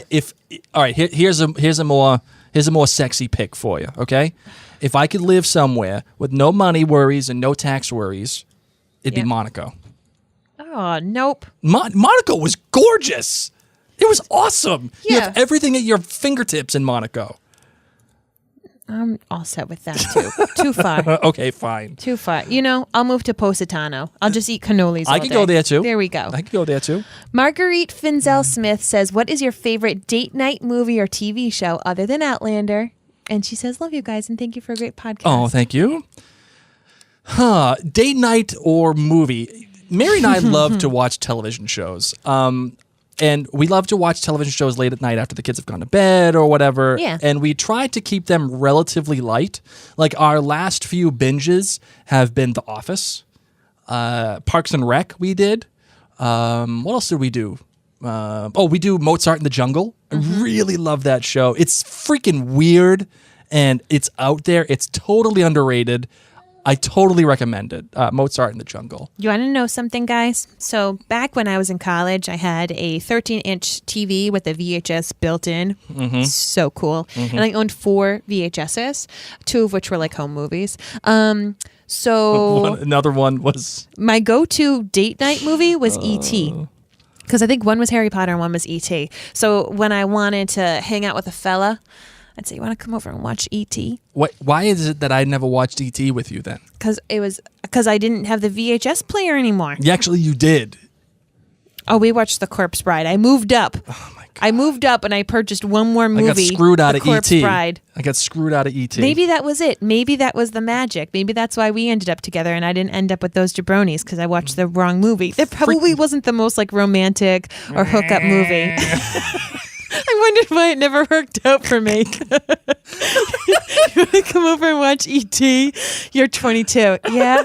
All right, here's a more sexy pick for you, okay? If I could live somewhere with no money worries and no tax worries, it'd be Monaco. Oh, nope. Monaco was gorgeous. It was awesome. Yeah. You have everything at your fingertips in Monaco. I'm all set with that, too. Too far. Okay, fine. Too far. I'll move to Positano. I'll just eat cannolis all I could day. go there, too. There we go. I could go there, too. Marguerite Finzel-Smith says, what is your favorite date night movie or TV show other than Outlander? And she says, love you guys, and thank you for a great podcast. Oh, thank you. Date night or movie? Mary and I love to watch television shows. And we love to watch television shows late at night after the kids have gone to bed or whatever. Yeah. And we try to keep them relatively light. Like our last few binges have been The Office, Parks and Rec we did. What else did we do? We do Mozart in the Jungle. I really love that show. It's freaking weird and it's out there. It's totally underrated. I totally recommend it. Mozart in the Jungle. You want to know something, guys? So back when I was in college, I had a 13-inch TV with a VHS built in. So cool. And I owned 4 VHSs, 2 of which were like home movies. Another one was... My go-to date night movie was E.T. Because I think one was Harry Potter and one was E.T. So when I wanted to hang out with a fella, I'd say, you want to come over and watch E.T.? Why is it that I never watched E.T. with you then? Because I didn't have the VHS player anymore. Actually, you did. Oh, we watched The Corpse Bride. I moved up. Oh my God. I moved up and I purchased one more movie. I got screwed out The of Corpse E.T. Bride. I got screwed out of E.T. Maybe that was it. Maybe that was the magic. Maybe that's why we ended up together and I didn't end up with those jabronis because I watched the wrong movie. It probably wasn't the most like romantic or hookup movie. I wondered why it never worked out for me. You want to come over and watch E.T.? You're 22. Yeah?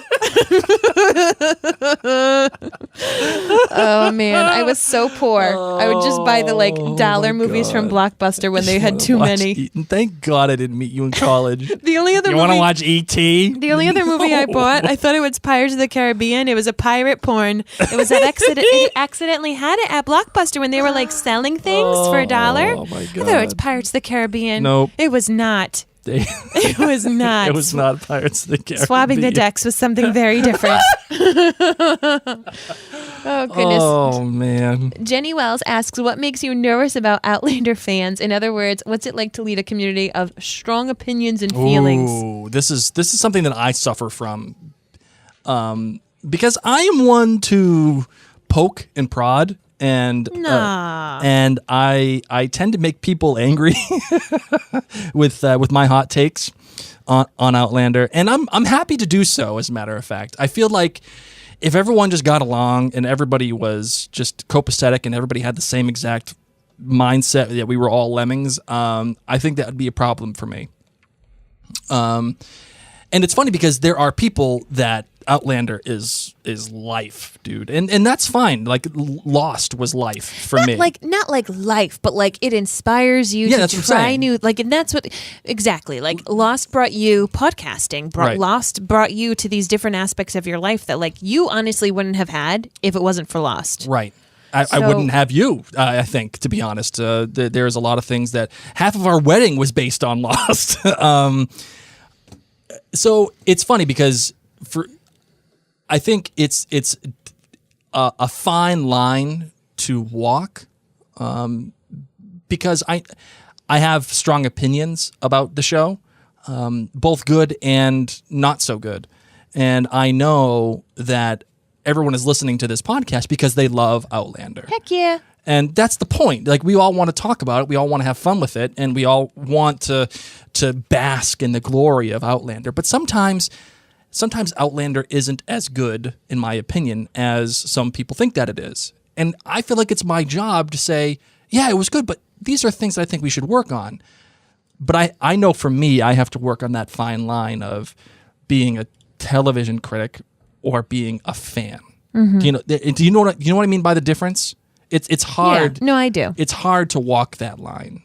Oh, man. I was so poor. I would just buy the dollar movies from Blockbuster when they had too many. Thank God I didn't meet you in college. The only other You movie... want to watch E.T.? The only other movie I bought, I thought it was Pirates of the Caribbean. It was a pirate porn. It was it accidentally had it at Blockbuster when they were like selling things for $1. Oh my God. I thought it was Pirates of the Caribbean. Nope. It was not. It was not. It was not Pirates of the Caribbean. Swabbing the decks was something very different. Oh, goodness. Oh, man. Jenny Wells asks, what makes you nervous about Outlander fans? In other words, what's it like to lead a community of strong opinions and feelings? Ooh, this is something that I suffer from. Because I am one to poke and prod. And and I tend to make people angry with my hot takes on Outlander, and I'm happy to do so. As a matter of fact, I feel like if everyone just got along and everybody was just copacetic and everybody had the same exact mindset that we were all lemmings, I think that would be a problem for me. And it's funny because there are people that Outlander is is life, dude, and that's fine. Like Lost was life for me. Not like life, but like it inspires you to try new. Like, and that's what exactly. Like Lost brought you podcasting. Lost brought you to these different aspects of your life that like you honestly wouldn't have had if it wasn't for Lost. Right. I wouldn't have you, I think, to be honest. There's a lot of things that half of our wedding was based on Lost. So it's funny because I think it's a fine line to walk because I have strong opinions about the show, both good and not so good. And I know that everyone is listening to this podcast because they love Outlander. Heck yeah. And that's the point. Like, we all want to talk about it. We all want to have fun with it. And we all want to bask in the glory of Outlander. But sometimes Outlander isn't as good, in my opinion, as some people think that it is. And I feel like it's my job to say, yeah, it was good, but these are things that I think we should work on. But I know for me, I have to work on that fine line of being a television critic or being a fan. Mm-hmm. Do you know what I mean by the difference? It's hard. Yeah. No, I do. It's hard to walk that line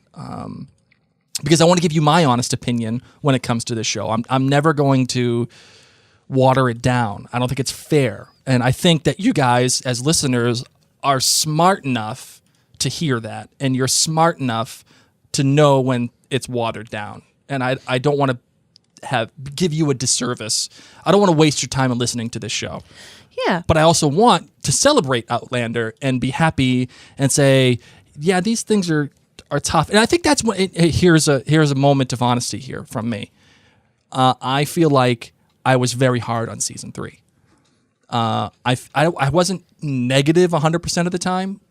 because I want to give you my honest opinion when it comes to this show. I'm never going to water it down. I don't think it's fair, and I think that you guys as listeners are smart enough to hear that, and you're smart enough to know when it's watered down. And I don't want to give you a disservice. I don't want to waste your time in listening to this show. Yeah. But I also want to celebrate Outlander and be happy and say, yeah, these things are tough. And I think that's what here's a moment of honesty here from me. I feel like I was very hard on season 3. I wasn't negative 100% of the time,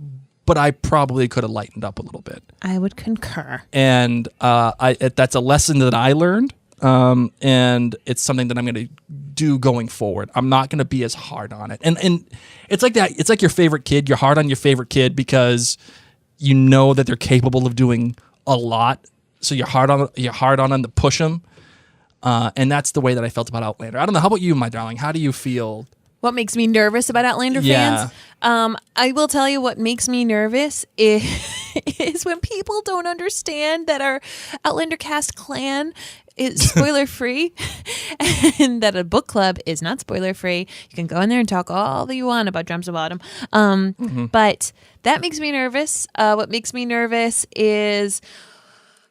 but I probably could have lightened up a little bit. I would concur. And that's a lesson that I learned. And it's something that I'm going to do going forward. I'm not going to be as hard on it. And it's like that. It's like your favorite kid. You're hard on your favorite kid because you know that they're capable of doing a lot. So you're hard on them to push them. And that's the way that I felt about Outlander. I don't know. How about you, my darling? How do you feel? What makes me nervous about Outlander fans? I will tell you what makes me nervous is when people don't understand that our Outlander cast clan is spoiler free and that a book club is not spoiler free. You can go in there and talk all that you want about Drums of Autumn. But that makes me nervous. What makes me nervous is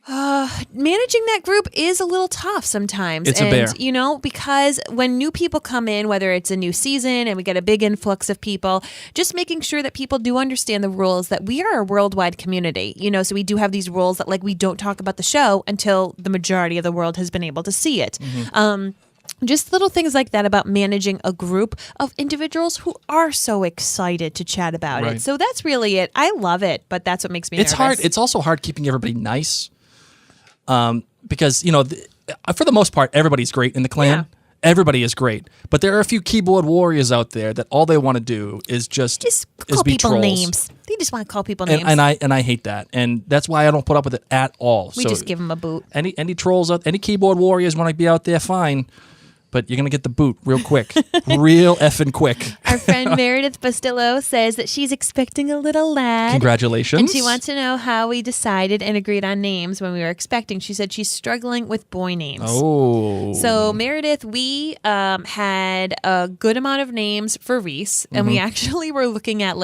managing that group is a little tough sometimes. It's a bear. Because when new people come in, whether it's a new season and we get a big influx of people, just making sure that people do understand the rules, that we are a worldwide community, so we do have these rules that we don't talk about the show until the majority of the world has been able to see it. Mm-hmm. Just little things like that about managing a group of individuals who are so excited to chat about it. So that's really it. I love it, but that's what makes me nervous. It's hard. It's also hard keeping everybody nice. Because, for the most part, everybody's great in the clan. Yeah. Everybody is great. But there are a few keyboard warriors out there that all they want to do is call be people trolls. Names. They just want to call people names. And I hate that. And that's why I don't put up with it at all. We just give them a boot. Any trolls, any keyboard warriors want to be out there, fine. But you're going to get the boot real quick. Real effing quick. Our friend Meredith Bastillo says that she's expecting a little lad. Congratulations. And she wants to know how we decided and agreed on names when we were expecting. She said she's struggling with boy names. Oh. So, Meredith, we had a good amount of names for Reese. And we actually were looking at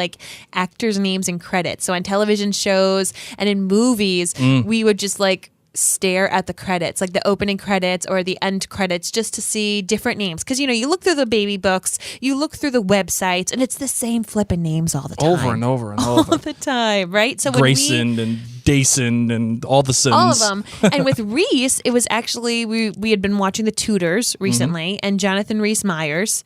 actors' names and credits. So on television shows and in movies, we would just stare at the credits, the opening credits or the end credits, just to see different names. Because, you look through the baby books, you look through the websites, and it's the same flipping names all the time. Over and over and over. All the time, right? So Grayson and Dason and all the sins. All of them. And with Reese, it was actually, we had been watching The Tudors recently, and Jonathan Rhys Meyers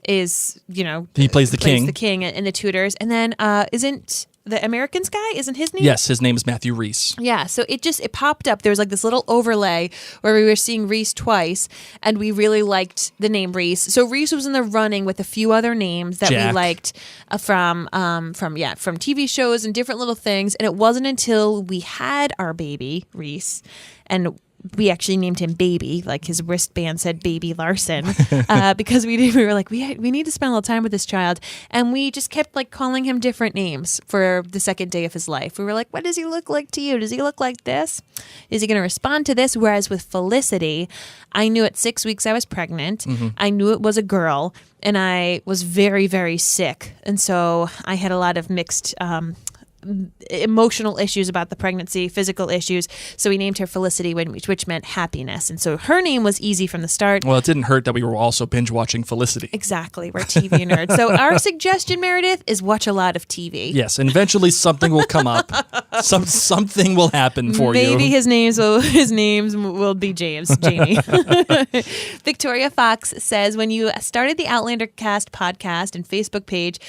is, he plays the king. The king in The Tudors. And then isn't the Americans guy, isn't his name? Yes, his name is Matthew Rhys. Yeah, so it popped up. There was this little overlay where we were seeing Reese twice, and we really liked the name Reese. So Reese was in the running with a few other names that we liked from TV shows and different little things. And it wasn't until we had our baby Reese and we actually named him Baby, like his wristband said Baby Larson, because we were like, we need to spend a little time with this child. And we just kept like calling him different names for the second day of his life. We were like, what does he look like to you? Does he look like this? Is he going to respond to this? Whereas with Felicity, I knew at 6 weeks I was pregnant. I knew it was a girl, and I was very, very sick. And so I had a lot of mixed emotional issues about the pregnancy, physical issues. So we named her Felicity, which meant happiness. And so her name was easy from the start. Well, it didn't hurt that we were also binge watching Felicity. Exactly. We're TV nerds. So our suggestion, Meredith, is watch a lot of TV. Yes, and eventually something will come up. Something will happen for you. Maybe his names will be Jamie. Victoria Fox says, when you started the Outlander Cast podcast and Facebook page,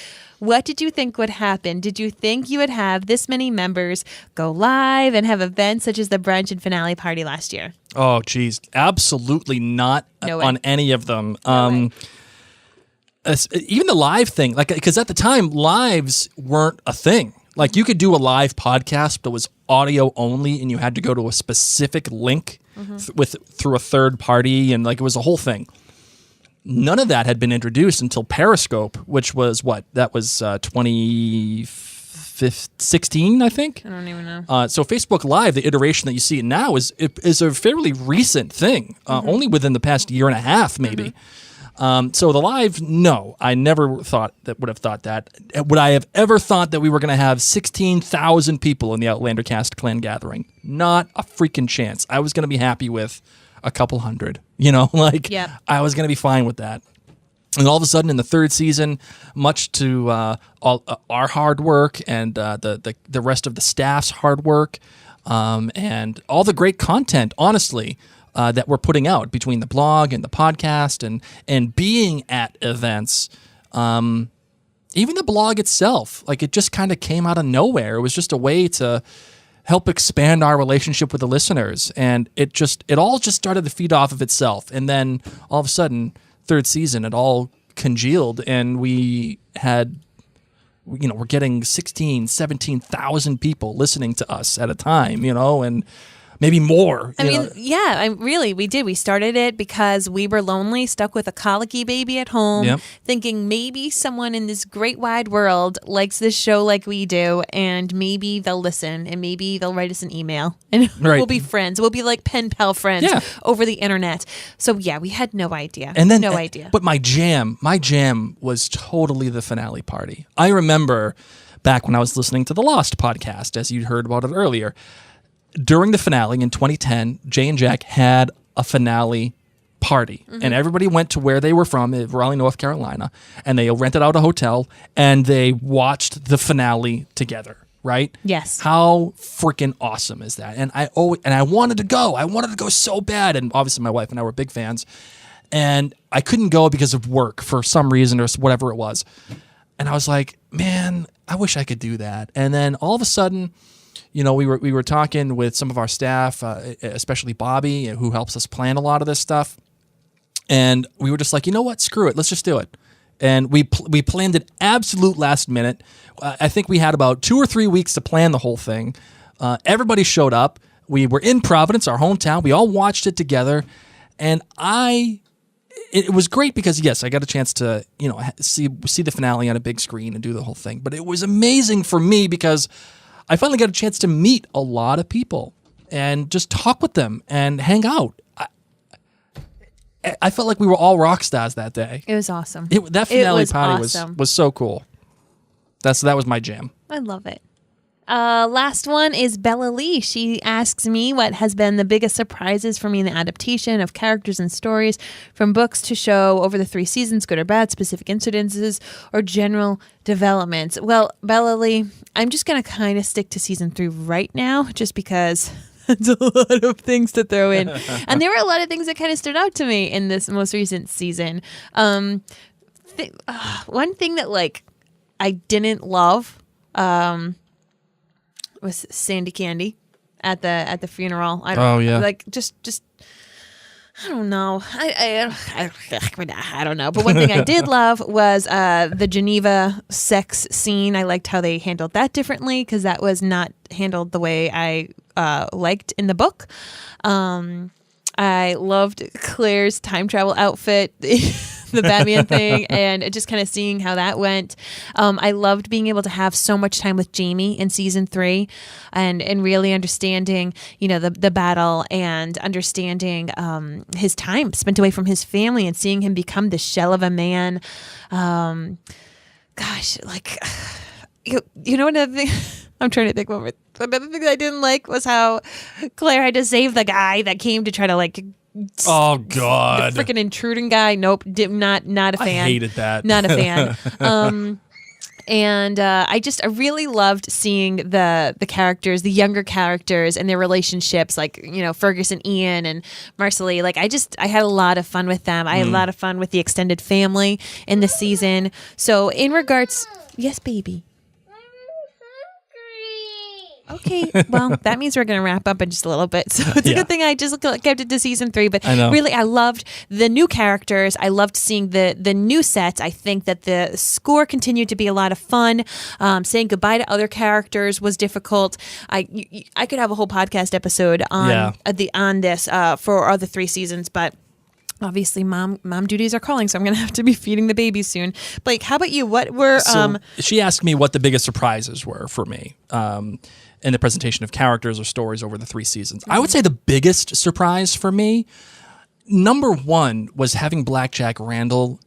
what did you think would happen? Did you think you would have this many members go live and have events such as the brunch and finale party last year? Oh, geez. Absolutely not on any of them. Even the live thing, like, because at the time, lives weren't a thing. Like, you could do a live podcast that was audio only, and you had to go to a specific link through a third party, and like it was a whole thing. None of that had been introduced until Periscope, which was what? That was 2016, I think. I don't even know. So Facebook Live, the iteration that you see now, is a fairly recent thing, only within the past year and a half, maybe. So the live, no, I never would have thought that. Would I have ever thought that we were going to have 16,000 people in the Outlander Cast clan gathering? Not a freaking chance. I was going to be happy with a couple hundred, I was going to be fine with that. And all of a sudden in the third season, much to all our hard work and the rest of the staff's hard work, and all the great content, honestly, that we're putting out between the blog and the podcast and being at events, even the blog itself, like it just kind of came out of nowhere. It was just a way to help expand our relationship with the listeners. And it all just started to feed off of itself. And then all of a sudden, third season, it all congealed and we're getting 16, 17,000 people listening to us at a time, and maybe more. We did. We started it because we were lonely, stuck with a colicky baby at home, thinking maybe someone in this great wide world likes this show like we do, and maybe they'll listen, and maybe they'll write us an email, and we'll be friends. We'll be like pen pal friends over the internet. So we had no idea. No idea. But my jam was totally the finale party. I remember back when I was listening to the Lost podcast, as you heard about it earlier. During the finale in 2010, Jay and Jack had a finale party, and everybody went to where they were from, Raleigh, North Carolina, and they rented out a hotel, and they watched the finale together, right? Yes. How freaking awesome is that? And I wanted to go. I wanted to go so bad, and obviously my wife and I were big fans, and I couldn't go because of work for some reason or whatever it was. And I was like, man, I wish I could do that. And then all of a sudden, we were talking with some of our staff, especially Bobby, who helps us plan a lot of this stuff. And we were just like, you know what? Screw it. Let's just do it. And we planned it absolute last minute. I think we had about 2 or 3 weeks to plan the whole thing. Everybody showed up. We were in Providence, our hometown. We all watched it together. And it was great because, yes, I got a chance to, see the finale on a big screen and do the whole thing. But it was amazing for me because I finally got a chance to meet a lot of people and just talk with them and hang out. I felt like we were all rock stars that day. It was awesome. That finale party was so cool. That was my jam. I love it. Last one is Bella Lee. She asks me what has been the biggest surprises for me in the adaptation of characters and stories from books to show over the 3 seasons, good or bad, specific incidences, or general developments. Well, Bella Lee, I'm just going to kind of stick to season 3 right now, just because it's a lot of things to throw in. And there were a lot of things that kind of stood out to me in this most recent season. One thing that I didn't love was Sandy Candy at the funeral. I don't know. I don't know. But one thing I did love was the Geneva sex scene. I liked how they handled that differently because that was not handled the way I liked in the book. I loved Claire's time travel outfit, the Batman thing, and just kind of seeing how that went. I loved being able to have so much time with Jamie in season 3 and really understanding, the battle and understanding his time spent away from his family and seeing him become the shell of a man. Another thing I'm trying to think of it. Another thing that I didn't like was how Claire had to save the guy that came to try to oh God, the freaking intruding guy. Nope, not a fan. I hated that. Not a fan. And I really loved seeing the characters, the younger characters, and their relationships, Ferguson, Ian, and Marcelly. I had a lot of fun with them. I had a lot of fun with the extended family in this season. So in regards, yes, baby. Okay, well, that means we're going to wrap up in just a little bit. So it's a good thing I just kept it to season 3. But really, I loved the new characters. I loved seeing the new sets. I think that the score continued to be a lot of fun. Saying goodbye to other characters was difficult. I could have a whole podcast episode on this for all the 3 seasons, but obviously mom duties are calling, so I'm going to have to be feeding the baby soon. Blake, how about you? What were... she asked me what the biggest surprises were for me in the presentation of characters or stories over the 3 seasons. Mm-hmm. I would say the biggest surprise for me, number 1, was having Blackjack Randall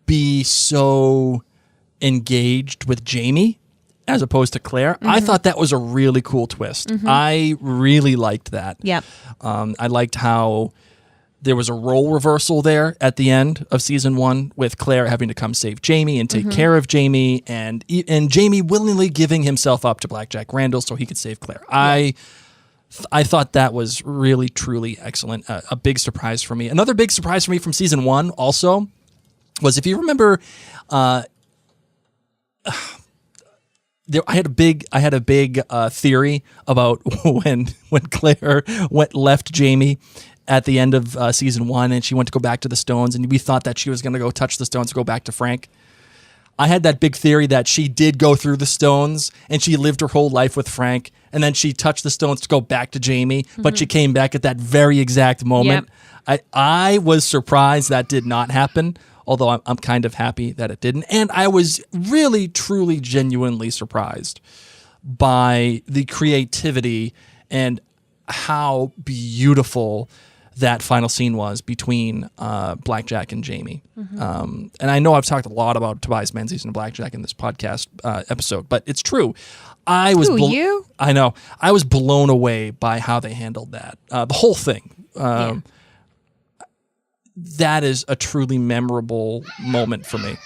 be so engaged with Jamie as opposed to Claire. Mm-hmm. I thought that was a really cool twist. Mm-hmm. I really liked that. Yep. I liked how there was a role reversal there at the end of season 1 with Claire having to come save Jamie and take care of Jamie, and Jamie willingly giving himself up to Blackjack Randall so he could save Claire. Yeah. I thought that was really, truly excellent. A big surprise for me. Another big surprise for me from season 1 also was, if you remember, I had a big theory about when Claire left Jamie at the end of season 1, and she went to go back to the stones, and we thought that she was going to go touch the stones to go back to Frank. I had that big theory that she did go through the stones and she lived her whole life with Frank, and then she touched the stones to go back to Jamie, but she came back at that very exact moment. Yep. I was surprised that did not happen, although I'm kind of happy that it didn't. And I was really, truly, genuinely surprised by the creativity and how beautiful that final scene was between Blackjack and Jamie. Mm-hmm. And I know I've talked a lot about Tobias Menzies and Blackjack in this podcast episode, but it's true. I know. I was blown away by how they handled that. The whole thing. That is a truly memorable moment for me.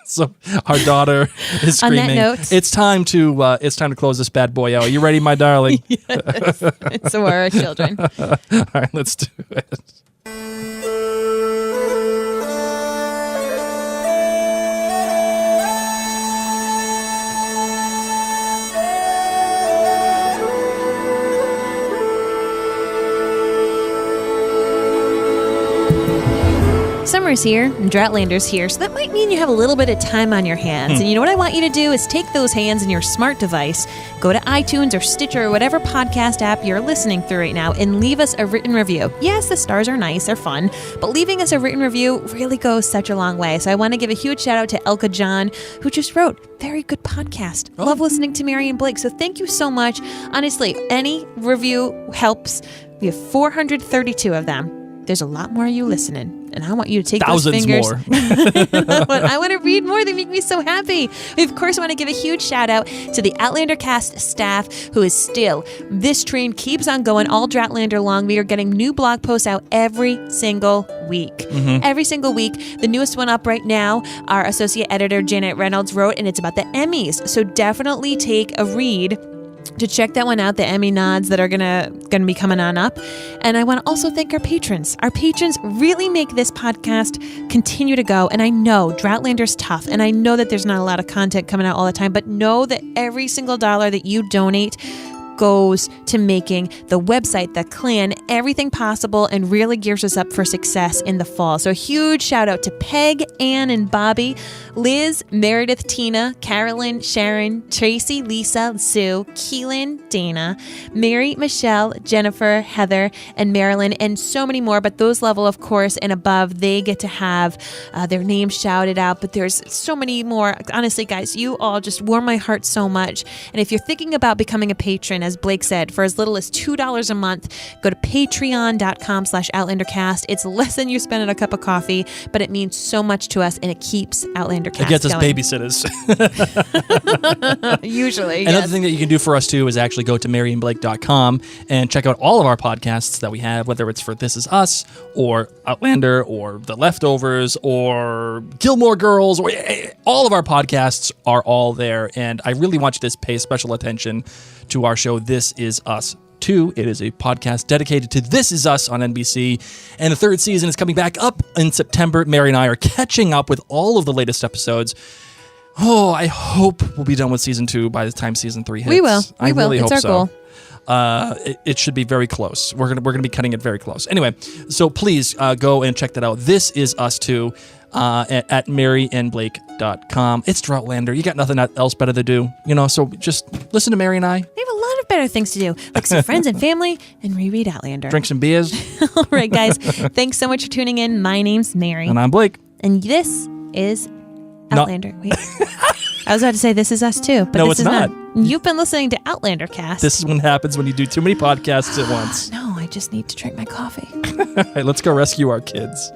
So our daughter is screaming. On that note, it's time to close this bad boy out. Are you ready, my darling? Yes. So are our children. All right, let's do it. Summer's here and Droughtlander's here, so that might mean you have a little bit of time on your hands. And you know what I want you to do is take those hands in your smart device, go to iTunes or Stitcher or whatever podcast app you're listening through right now, and leave us a written review. Yes, the stars are nice, they're fun, but leaving us a written review really goes such a long way. So I want to give a huge shout out to Elka John, who just wrote, very good podcast. Oh. Love listening to Mary and Blake. So thank you so much. Honestly, any review helps. We have 432 of them. There's a lot more of you listening, and I want you to take thousands those fingers. More. I want to read more. They make me so happy. We, of course, want to give a huge shout out to the Outlander cast staff, who is still, this train keeps on going all Droughtlander long. We are getting new blog posts out every single week. Mm-hmm. Every single week. The newest one up right now, our associate editor, Janet Reynolds, wrote, and it's about the Emmys. So definitely take a read to check that one out, the Emmy nods that are gonna be coming on up. And I want to also thank our patrons. Our patrons really make this podcast continue to go. And I know Droughtlander's tough, and I know that there's not a lot of content coming out all the time, but know that every single dollar that you donate goes to making the website, the clan, everything possible, and really gears us up for success in the fall. So a huge shout out to Peg, Ann, and Bobby, Liz, Meredith, Tina, Carolyn, Sharon, Tracy, Lisa, Sue, Keelan, Dana, Mary, Michelle, Jennifer, Heather, and Marilyn, and so many more. But those level, of course, and above, they get to have their names shouted out. But there's so many more. Honestly, guys, you all just warm my heart so much. And if you're thinking about becoming a patron, as Blake said, for as little as $2 a month, go to patreon.com/OutlanderCast. It's less than you spend on a cup of coffee, but it means so much to us, and it keeps Outlander Cast It gets us going. babysitters. Usually. Another thing that you can do for us too is actually go to maryandblake.com and check out all of our podcasts that we have, whether it's for This Is Us or Outlander or The Leftovers or Gilmore Girls, or all of our podcasts are all there. And I really want you to pay special attention to our show, This Is Us 2. It is a podcast dedicated to This Is Us on NBC, and the third season is coming back up in September. Mary and I are catching up with all of the latest episodes. Oh, I hope we'll be done with season 2 by the time season 3 hits. We will. I really It's hope our so. goal. It should be very close. We're gonna be cutting it very close. Anyway, so please go and check that out. This Is Us 2 at maryandblake.com. It's Droughtlander. You got nothing else better to do, so just listen to Mary and I. We have a lot of better things to do, like see friends and family and reread Outlander. Drink some beers. All right, guys. Thanks so much for tuning in. My name's Mary. And I'm Blake. And this is Outlander. Wait. I was about to say This Is Us Too, but No, this it's is not. You've been listening to Outlander Cast. This is what happens when you do too many podcasts at once. No, I just need to drink my coffee. All right, let's go rescue our kids.